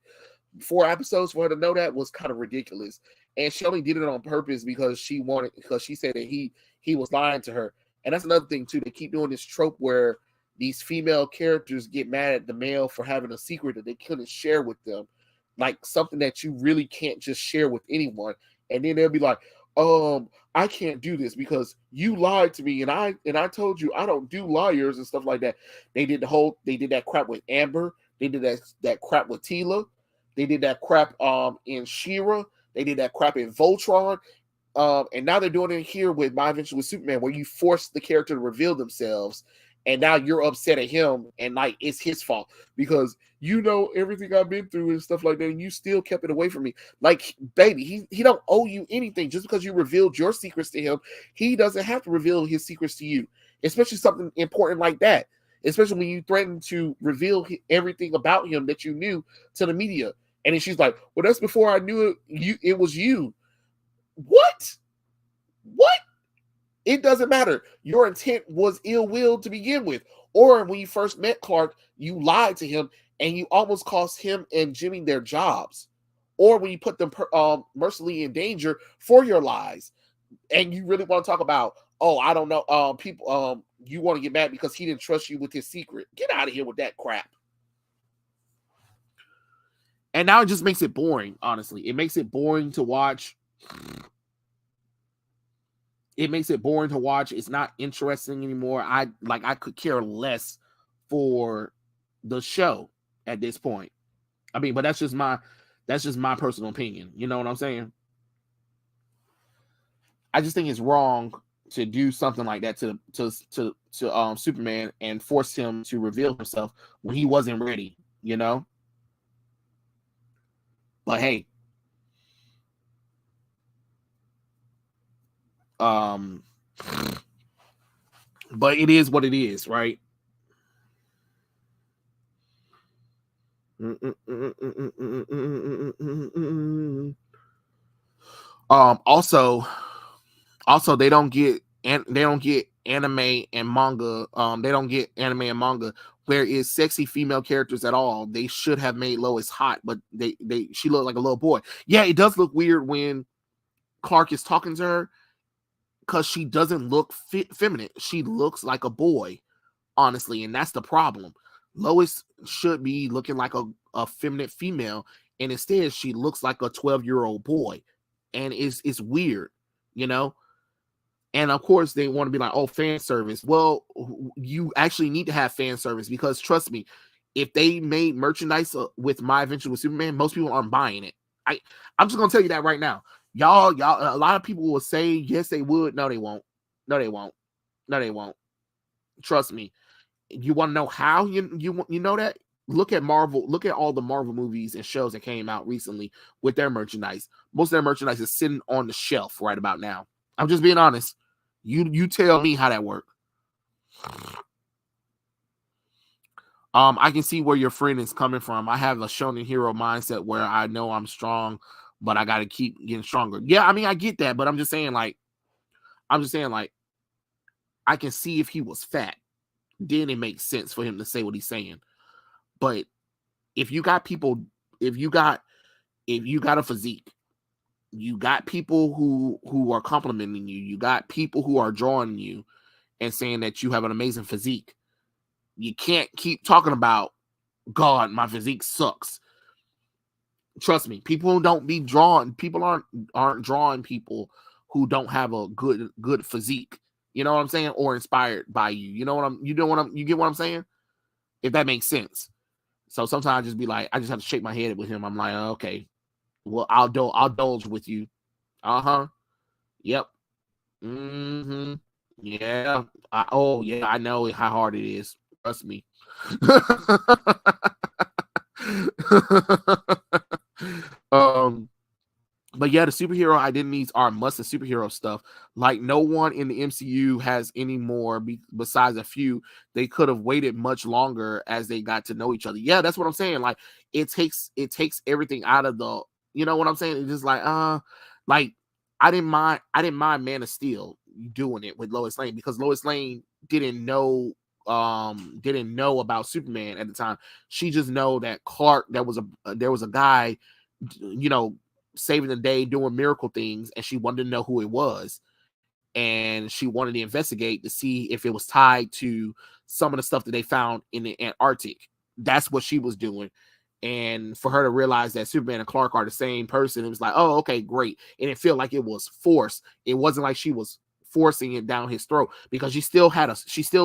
4 episodes for her to know that was kind of ridiculous. And she only did it on purpose because she said that he was lying to her. And that's another thing too. They keep doing this trope where these female characters get mad at the male for having a secret that they couldn't share with them, like something that you really can't just share with anyone. And then they'll be like, I can't do this because you lied to me, and I told you I don't do liars and stuff like that. They did that crap with Amber. They did that crap with Tila. They did that crap in She-Ra. They did that crap in Voltron. And now they're doing it here with My Adventure with Superman, where you force the character to reveal themselves, and now you're upset at him, and like it's his fault because you know everything I've been through and stuff like that, and you still kept it away from me. Like, baby, he don't owe you anything. Just because you revealed your secrets to him, he doesn't have to reveal his secrets to you, especially something important like that. Especially when you threaten to reveal everything about him that you knew to the media. And then she's like, well, that's before I knew it was you. What? It doesn't matter. Your intent was ill will to begin with. Or when you first met Clark, you lied to him and you almost cost him and Jimmy their jobs. Or when you put them mercilessly in danger for your lies. And you really want to talk about, oh, I don't know, people, you want to get mad because he didn't trust you with his secret. Get out of here with that crap. And now it just makes it boring, honestly. It makes it boring to watch. It's not interesting anymore. I could care less for the show. at this point. I mean, but that's just my personal opinion. You know what I'm saying? I just think it's wrong to do something like that to Superman and force him to reveal himself when he wasn't ready. You know, but hey, um, but it is what it is, right? Also, they don't get and they don't get anime and manga. They don't get anime and manga where is sexy female characters at all. They should have made Lois hot, but she looked like a little boy. Yeah, it does look weird when Clark is talking to her because she doesn't look feminine. She looks like a boy, honestly, and that's the problem. Lois should be looking like a feminine female, and instead she looks like a 12-year-old boy, and it's weird, you know. And of course, they want to be like, oh, fan service. Well, you actually need to have fan service because trust me, if they made merchandise with My Adventure with Superman, most people aren't buying it. I'm just gonna tell you that right now. Y'all, a lot of people will say yes, they would. No, they won't. No, they won't. No, they won't. Trust me. You want to know how you know that? Look at Marvel. Look at all the Marvel movies and shows that came out recently with their merchandise. Most of their merchandise is sitting on the shelf right about now. I'm just being honest. You tell me how that worked. I can see where your friend is coming from. I have a shonen hero mindset where I know I'm strong, but I got to keep getting stronger. Yeah, I mean I get that, but I'm just saying like I can see if he was fat, then it makes sense for him to say what he's saying. But if you got people, if you got a physique, you got people who are complimenting you, you got people who are drawing you and saying that you have an amazing physique. You can't keep talking about God, my physique sucks. Trust me, people don't be drawn. People aren't drawing people who don't have a good physique. You know what I'm saying? Or inspired by you. You get what I'm saying? If that makes sense. So sometimes I just be like, I just have to shake my head with him. I'm like, oh, okay, well, I'll indulge with you. Uh-huh. Yep. Mm-hmm. Yeah. Oh yeah, I know how hard it is. Trust me. um but yeah, the superhero identities are must of superhero stuff. Like no one in the MCU has any more besides a few. They could have waited much longer as they got to know each other. Yeah, that's what I'm saying. Like it takes everything out of the, you know what I'm saying? It's just like I didn't mind Man of Steel doing it with Lois Lane because Lois Lane didn't know about Superman at the time. She just know that Clark, there was a guy, you know, saving the day, doing miracle things, and she wanted to know who it was. And she wanted to investigate to see if it was tied to some of the stuff that they found in the Antarctic. That's what she was doing. And for her to realize that Superman and Clark are the same person, it was like, oh, okay, great. And it felt like it was forced. It wasn't like she was forcing it down his throat because she still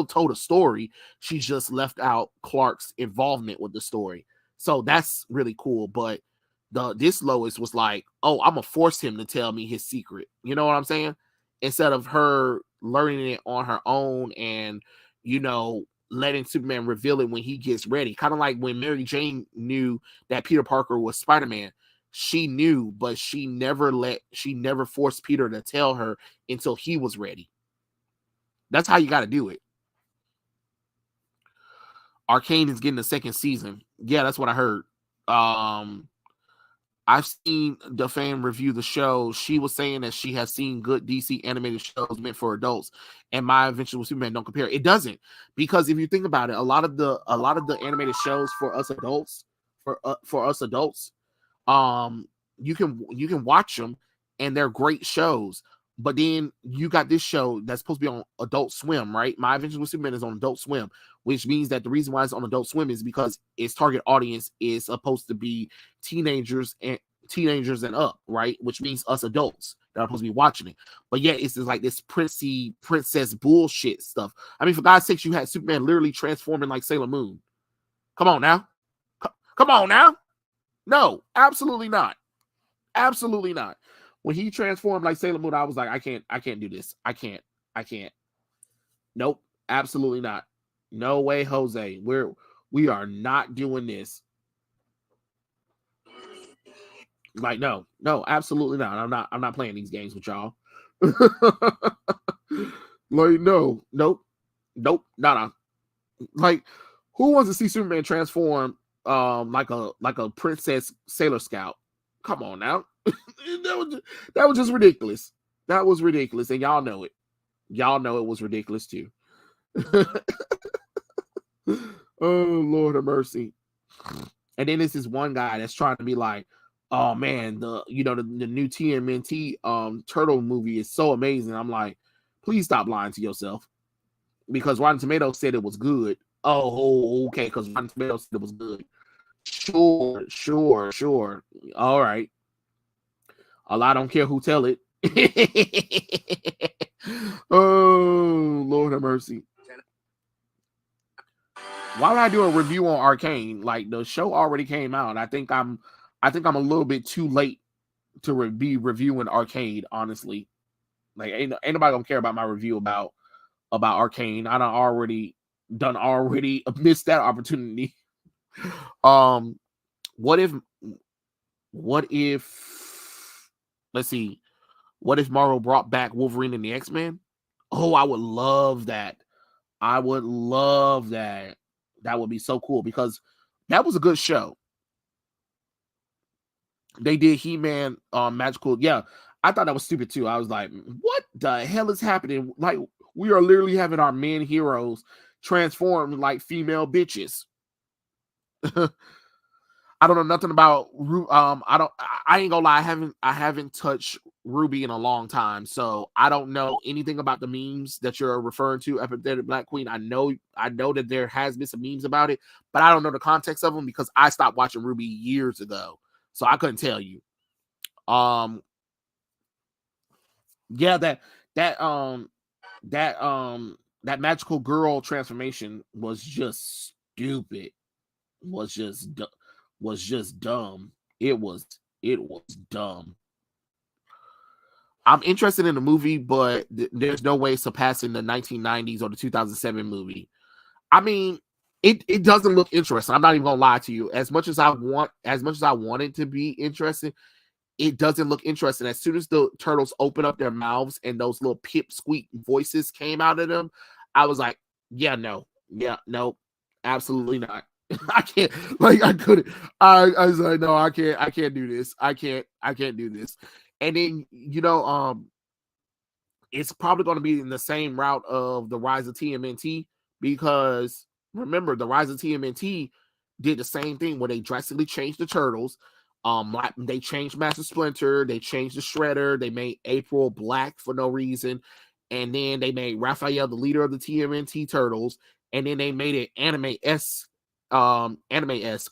told a story. She just left out Clark's involvement with the story. So that's really cool. But this Lois was like, oh, I'm gonna force him to tell me his secret. You know what I'm saying? Instead of her learning it on her own and, you know, letting Superman reveal it when he gets ready. Kind of like when Mary Jane knew that Peter Parker was Spider-Man. She knew, but she never forced Peter to tell her until he was ready. That's how you got to do it. Arcane is getting a second season. Yeah, that's what I heard. Um, I've seen the fan review the show. She was saying that she has seen good DC animated shows meant for adults, and My Adventure with Superman don't compare. It doesn't, because if you think about it, a lot of the animated shows for us adults, um, you can watch them, and they're great shows. But then you got this show that's supposed to be on Adult Swim, right? My Adventures with Superman is on Adult Swim, which means that the reason why it's on Adult Swim is because its target audience is supposed to be teenagers and up, right? Which means us adults that are supposed to be watching it. But yet it's just like this princess bullshit stuff. I mean, for God's sakes, you had Superman literally transforming like Sailor Moon. Come on now. Come on now. No, absolutely not. Absolutely not. When he transformed like Sailor Moon, I was like, I can't do this. I can't. Nope, absolutely not. No way, Jose. We are not doing this. Like, no, absolutely not. I'm not playing these games with y'all. Like, no, nope, nah. Like, who wants to see Superman transform like a princess Sailor Scout? Come on now. that was just ridiculous. That was ridiculous, and y'all know it. Y'all know it was ridiculous too. Oh, Lord of mercy. And then this is one guy that's trying to be like, oh man, the new TMNT turtle movie is so amazing. I'm like, please stop lying to yourself. Because Rotten Tomatoes said it was good. Oh, okay, because Rotten Tomatoes said it was good. Sure. All right. I don't care who tell it. Oh, Lord have mercy. Why would I do a review on Arcane? Like, the show already came out. I think I'm a little bit too late to be reviewing Arcane, honestly. Like, ain't nobody gonna care about my review about Arcane. I already missed that opportunity. What if let's see, what if Marvel brought back Wolverine and the X-Men? Oh, I would love that. I would love that. That would be so cool because that was a good show. They did He-Man magical. Yeah, I thought that was stupid too. I was like, what the hell is happening? Like, we are literally having our men heroes transformed like female bitches. I don't know nothing about I ain't gonna lie, I haven't touched Ruby in a long time, so I don't know anything about the memes that you're referring to. Empathetic Black Queen. I know that there has been some memes about it, but I don't know the context of them because I stopped watching Ruby years ago, so I couldn't tell you. Yeah, that magical girl transformation was just stupid. Was just dumb. It was dumb. I'm interested in the movie, but there's no way surpassing the 1990s or the 2007 movie. I mean, it doesn't look interesting. I'm not even gonna lie to you. As much as I want it to be interesting, it doesn't look interesting. As soon as the turtles open up their mouths and those little pip squeak voices came out of them, I was like, yeah, no, absolutely not. I can't, like, I couldn't. I was like, no, I can't do this. I can't do this. And then, it's probably going to be in the same route of the Rise of TMNT, because remember, the Rise of TMNT did the same thing where they drastically changed the turtles. Like, they changed Master Splinter, they changed the Shredder, they made April black for no reason, and then they made Raphael the leader of the TMNT turtles, and then they made it anime-esque,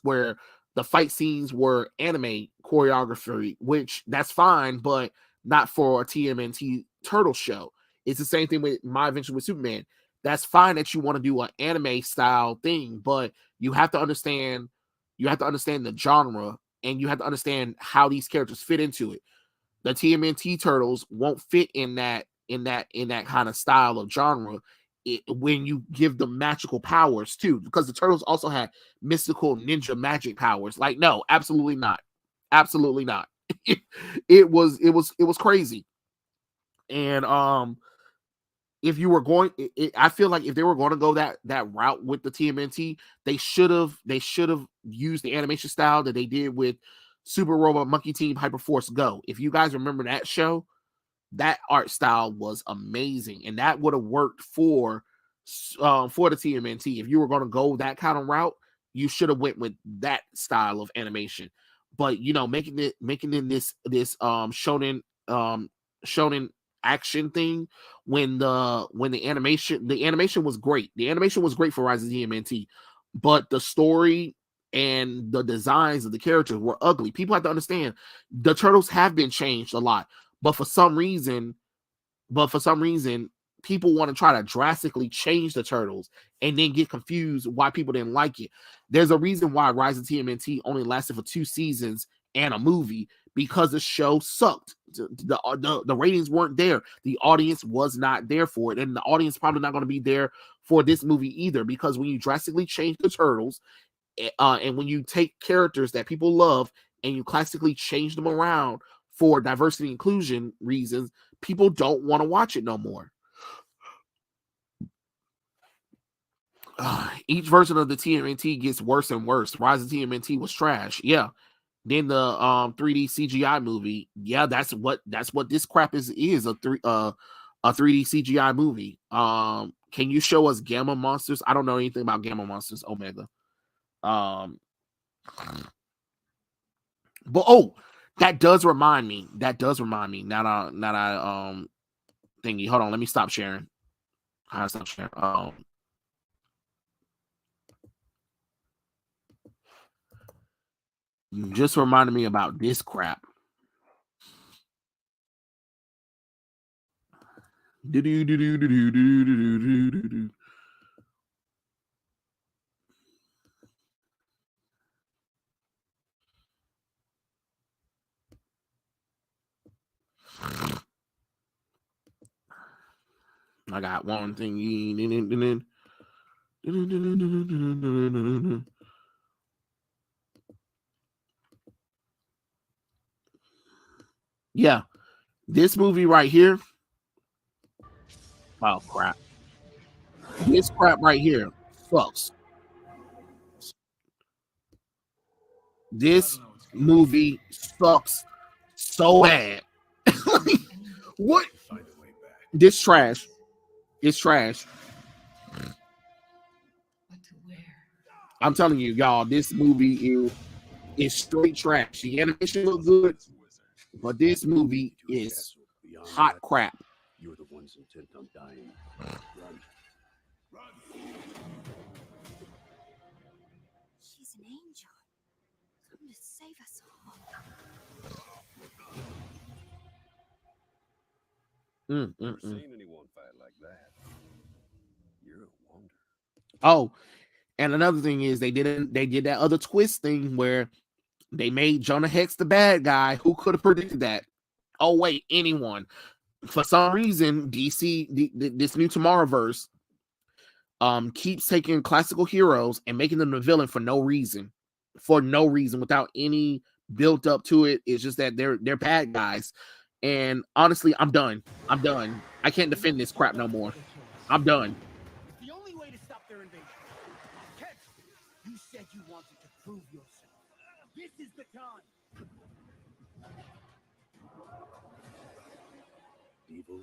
where the fight scenes were anime choreography, which that's fine, but not for a TMNT turtle show. It's the same thing with My Adventure with Superman. That's fine that you want to do an anime style thing, but you have to understand the genre, and you have to understand how these characters fit into it. The TMNT turtles won't fit in that kind of style of genre when you give them magical powers too, because the turtles also had mystical ninja magic powers. Like, no, absolutely not. It was crazy. And if you were going, I feel like if they were going to go that route with the TMNT, they should have used the animation style that they did with Super Robot Monkey Team Hyperforce Go. If you guys remember that show, that art style was amazing, and that would have worked for the TMNT. If you were going to go that kind of route, you should have went with that style of animation. But making it this shonen action thing, when the animation was great. The animation was great for Rise of TMNT, but the story and the designs of the characters were ugly. People have to understand the turtles have been changed a lot, but for some reason people want to try to drastically change the Turtles and then get confused why people didn't like it. There's a reason why Rise of TMNT only lasted for 2 seasons and a movie, because the show sucked. The ratings weren't there. The audience was not there for it. And the audience probably not going to be there for this movie either, because when you drastically change the Turtles, and when you take characters that people love and you classically change them around for diversity inclusion reasons, people don't want to watch it no more. Each version of the TMNT gets worse and worse. Rise of TMNT was trash. Yeah. Then the 3D CGI movie. Yeah, that's what this crap is a 3D CGI movie. Can you show us Gamma Monsters? I don't know anything about Gamma Monsters Omega. But that does remind me. Now that I thingy. Hold on, let me stop sharing. I stop sharing. You just reminded me about this crap. I got one thing. Yeah, this movie right here. Oh crap! This crap right here sucks. This movie sucks so bad. What? This trash. It's trash. I'm telling you, y'all, this movie is straight trash. The animation looks good, but this movie is hot crap. You're the ones intent on dying. Run. She's an angel. Come to save us all. Never seen anyone fight like that. You're a wonder. Oh, and another thing is they did that other twist thing where they made Jonah Hex the bad guy. Who could have predicted that? Oh wait, anyone. For some reason, DC, this new Tomorrowverse, keeps taking classical heroes and making them the villain for no reason, without any built up to it. It's just that they're bad guys. And honestly, I'm done. I can't defend this crap no more. I'm done. The only way to stop their invasion. Ken, you said you wanted to prove yourself. This is the time. Evil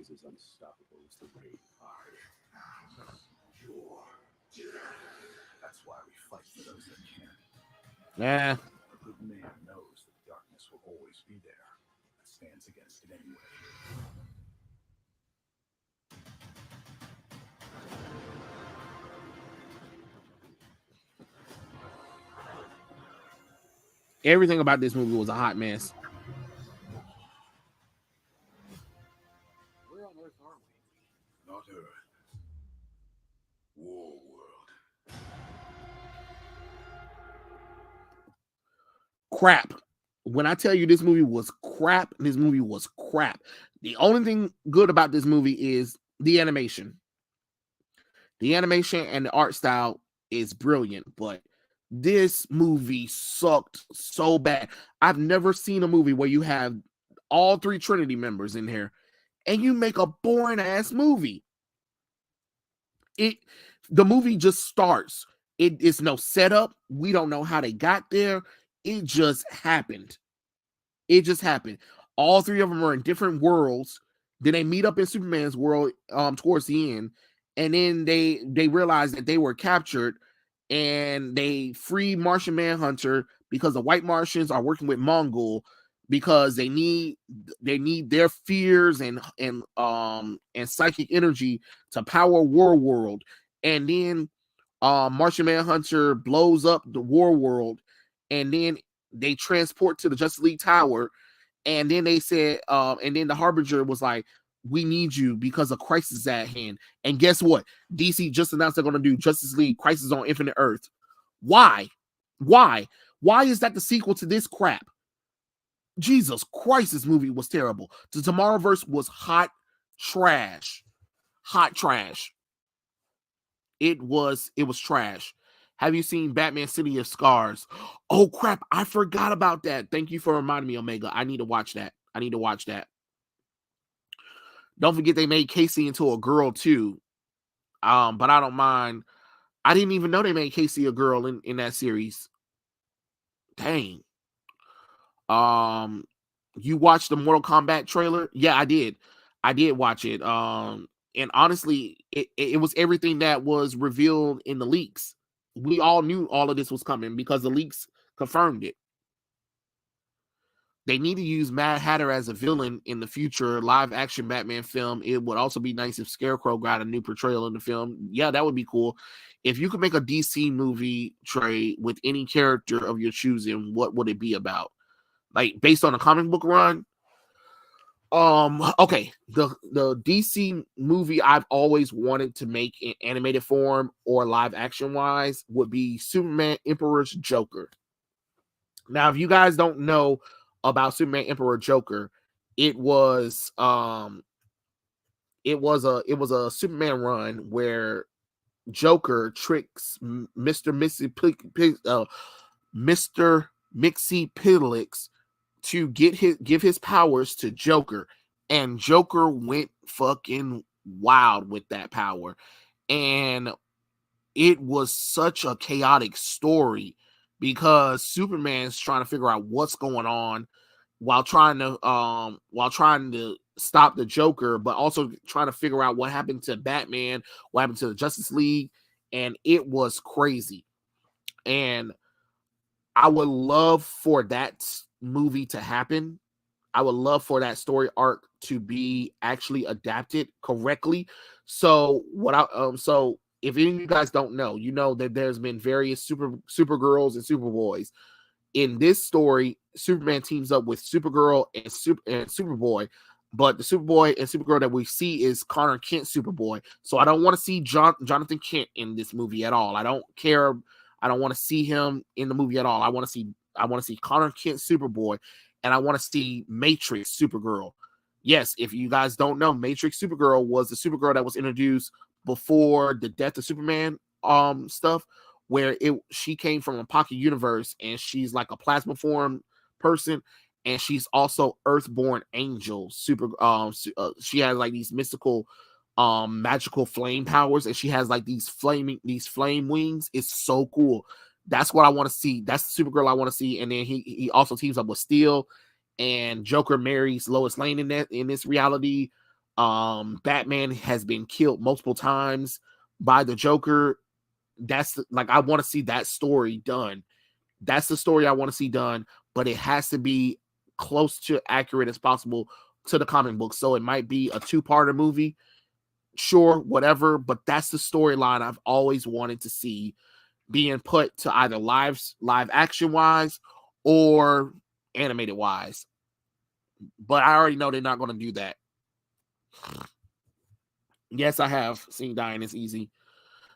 is as unstoppable as the rain. That's why we fight for those that can. Yeah. A good man knows that darkness will always be there. But stands against it anyway. Everything about this movie was a hot mess. Where on earth are we? Not Earth. War World. Crap. When I tell you this movie was crap, this movie was crap. The only thing good about this movie is the animation. The animation and the art style is brilliant, but this movie sucked so bad. I've never seen a movie where you have all 3 Trinity members in here and you make a boring ass movie. The movie just starts. It is no setup. We don't know how they got there. It just happened. All 3 of them are in different worlds. Then they meet up in Superman's world towards the end, and then they realize that they were captured, and they free Martian Manhunter because the white Martians are working with Mongol because they need their fears and psychic energy to power War World. And then Martian Manhunter blows up the War World, and then they transport to the Justice League Tower. And then they said, and then the Harbinger was like, We need you because a crisis is at hand. And guess what? DC just announced they're going to do Justice League Crisis on Infinite Earth. Why? Why? Why is that the sequel to this crap? Jesus Christ, this movie was terrible. The Tomorrowverse was hot trash. Hot trash. It was trash. Have you seen Batman City of Scars? Oh crap, I forgot about that. Thank you for reminding me, Omega. I need to watch that. I need to watch that. Don't forget they made Casey into a girl too. But I don't mind. I didn't even know they made Casey a girl in that series. Dang. Um, you watched the Mortal Kombat trailer? Yeah, I did. I did watch it. And honestly, it was everything that was revealed in the leaks. We all knew all of this was coming because the leaks confirmed it. They need to use Mad Hatter as a villain in the future live action Batman film. It would also be nice if Scarecrow got a new portrayal in the film. Yeah, that would be cool. If you could make a DC movie, Trey, with any character of your choosing, what would it be about? Like based on a comic book run? Okay. The DC movie I've always wanted to make in animated form or live action wise would be Superman Emperor's Joker. Now, if you guys don't know about Superman Emperor Joker, it was it was a Superman run where Joker tricks Mr. Mixie Pidlix to give his powers to Joker, and Joker went fucking wild with that power, and it was such a chaotic story because Superman's trying to figure out what's going on while trying to stop the Joker, but also trying to figure out what happened to Batman, what happened to the Justice League, and it was crazy. And I would love for that movie to happen. I would love for that story arc to be actually adapted correctly. So if any of you guys don't know, you know that there's been various Supergirls and Superboys. In this story, Superman teams up with Supergirl and Superboy, but the Superboy and Supergirl that we see is Connor Kent Superboy. So I don't want to see Jonathan Kent in this movie at all. I don't care. I don't want to see him in the movie at all. I want to see Connor Kent Superboy, and I want to see Matrix Supergirl. Yes, if you guys don't know, Matrix Supergirl was the Supergirl that was introduced before the Death of Superman stuff, where she came from a pocket universe and she's like a plasma form person, and she's also Earthborn Angel. She has like these mystical magical flame powers, and she has like these flame wings. It's so cool. That's what I want to see. That's the Supergirl I want to see. And then he also teams up with Steel, and Joker marries Lois Lane in this reality. Batman has been killed multiple times by the Joker. Like I want to see that story done. That's the story I want to see done, but it has to be close to accurate as possible to the comic book. So it might be a two-parter movie, sure, whatever, but that's the storyline I've always wanted to see being put to either live action wise or animated wise. But I already know they're not going to do that. Yes, I have seen Dying is Easy.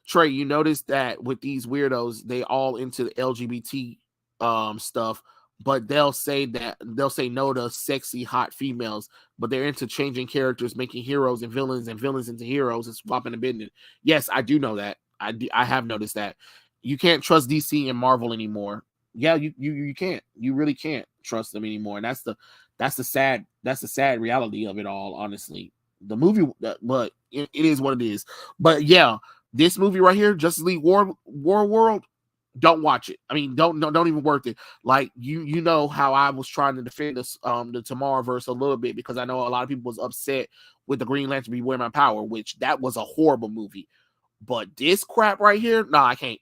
Trey, you notice that with these weirdos, they all into the LGBT stuff, but they'll say no to sexy hot females, but they're into changing characters, making heroes and villains into heroes and swapping the business. Yes, I do know that. I have noticed that. You can't trust DC and Marvel anymore. Yeah, you can't. You really can't trust them anymore. And that's the sad reality of it all, honestly. The movie, but it is what it is. But yeah, this movie right here, Justice League War World, don't watch it. I mean, don't even worth it. Like you know how I was trying to defend this the Tomorrowverse a little bit because I know a lot of people was upset with the Green Lantern Beware My Power, which that was a horrible movie. But this crap right here, no, I can't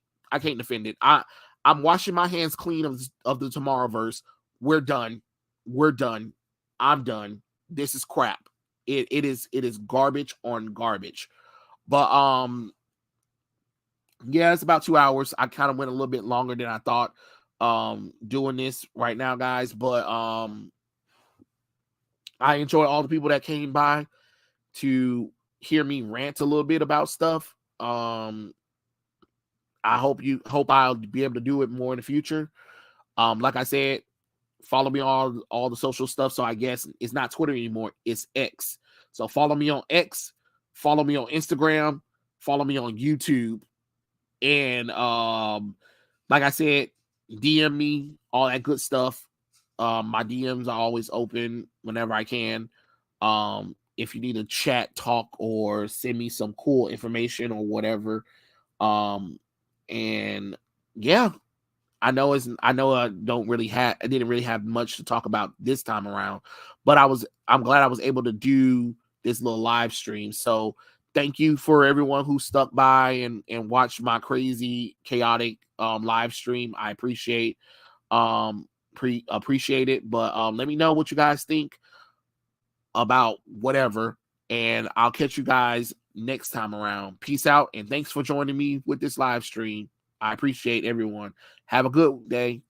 defend it. I'm washing my hands clean of the Tomorrowverse. We're done. We're done. I'm done. This is crap. It is garbage on garbage. But yeah, it's about 2 hours. I kind of went a little bit longer than I thought doing this right now, guys. But I enjoy all the people that came by. to hear me rant a little bit about stuff. I hope I'll be able to do it more in the future. Like I said, follow me on all the social stuff. So I guess it's not Twitter anymore, it's X. So follow me on X, follow me on Instagram, follow me on YouTube, and like I said, DM me, all that good stuff. My DMs are always open whenever I can. If you need to chat, talk, or send me some cool information or whatever. Um, and yeah, I know I didn't really have much to talk about this time around, but I'm glad I was able to do this little live stream. So thank you for everyone who stuck by and watched my crazy chaotic live stream. I appreciate it. But let me know what you guys think about whatever, and I'll catch you guys next time around. Peace out, and thanks for joining me with this live stream. I appreciate everyone. Have a good day.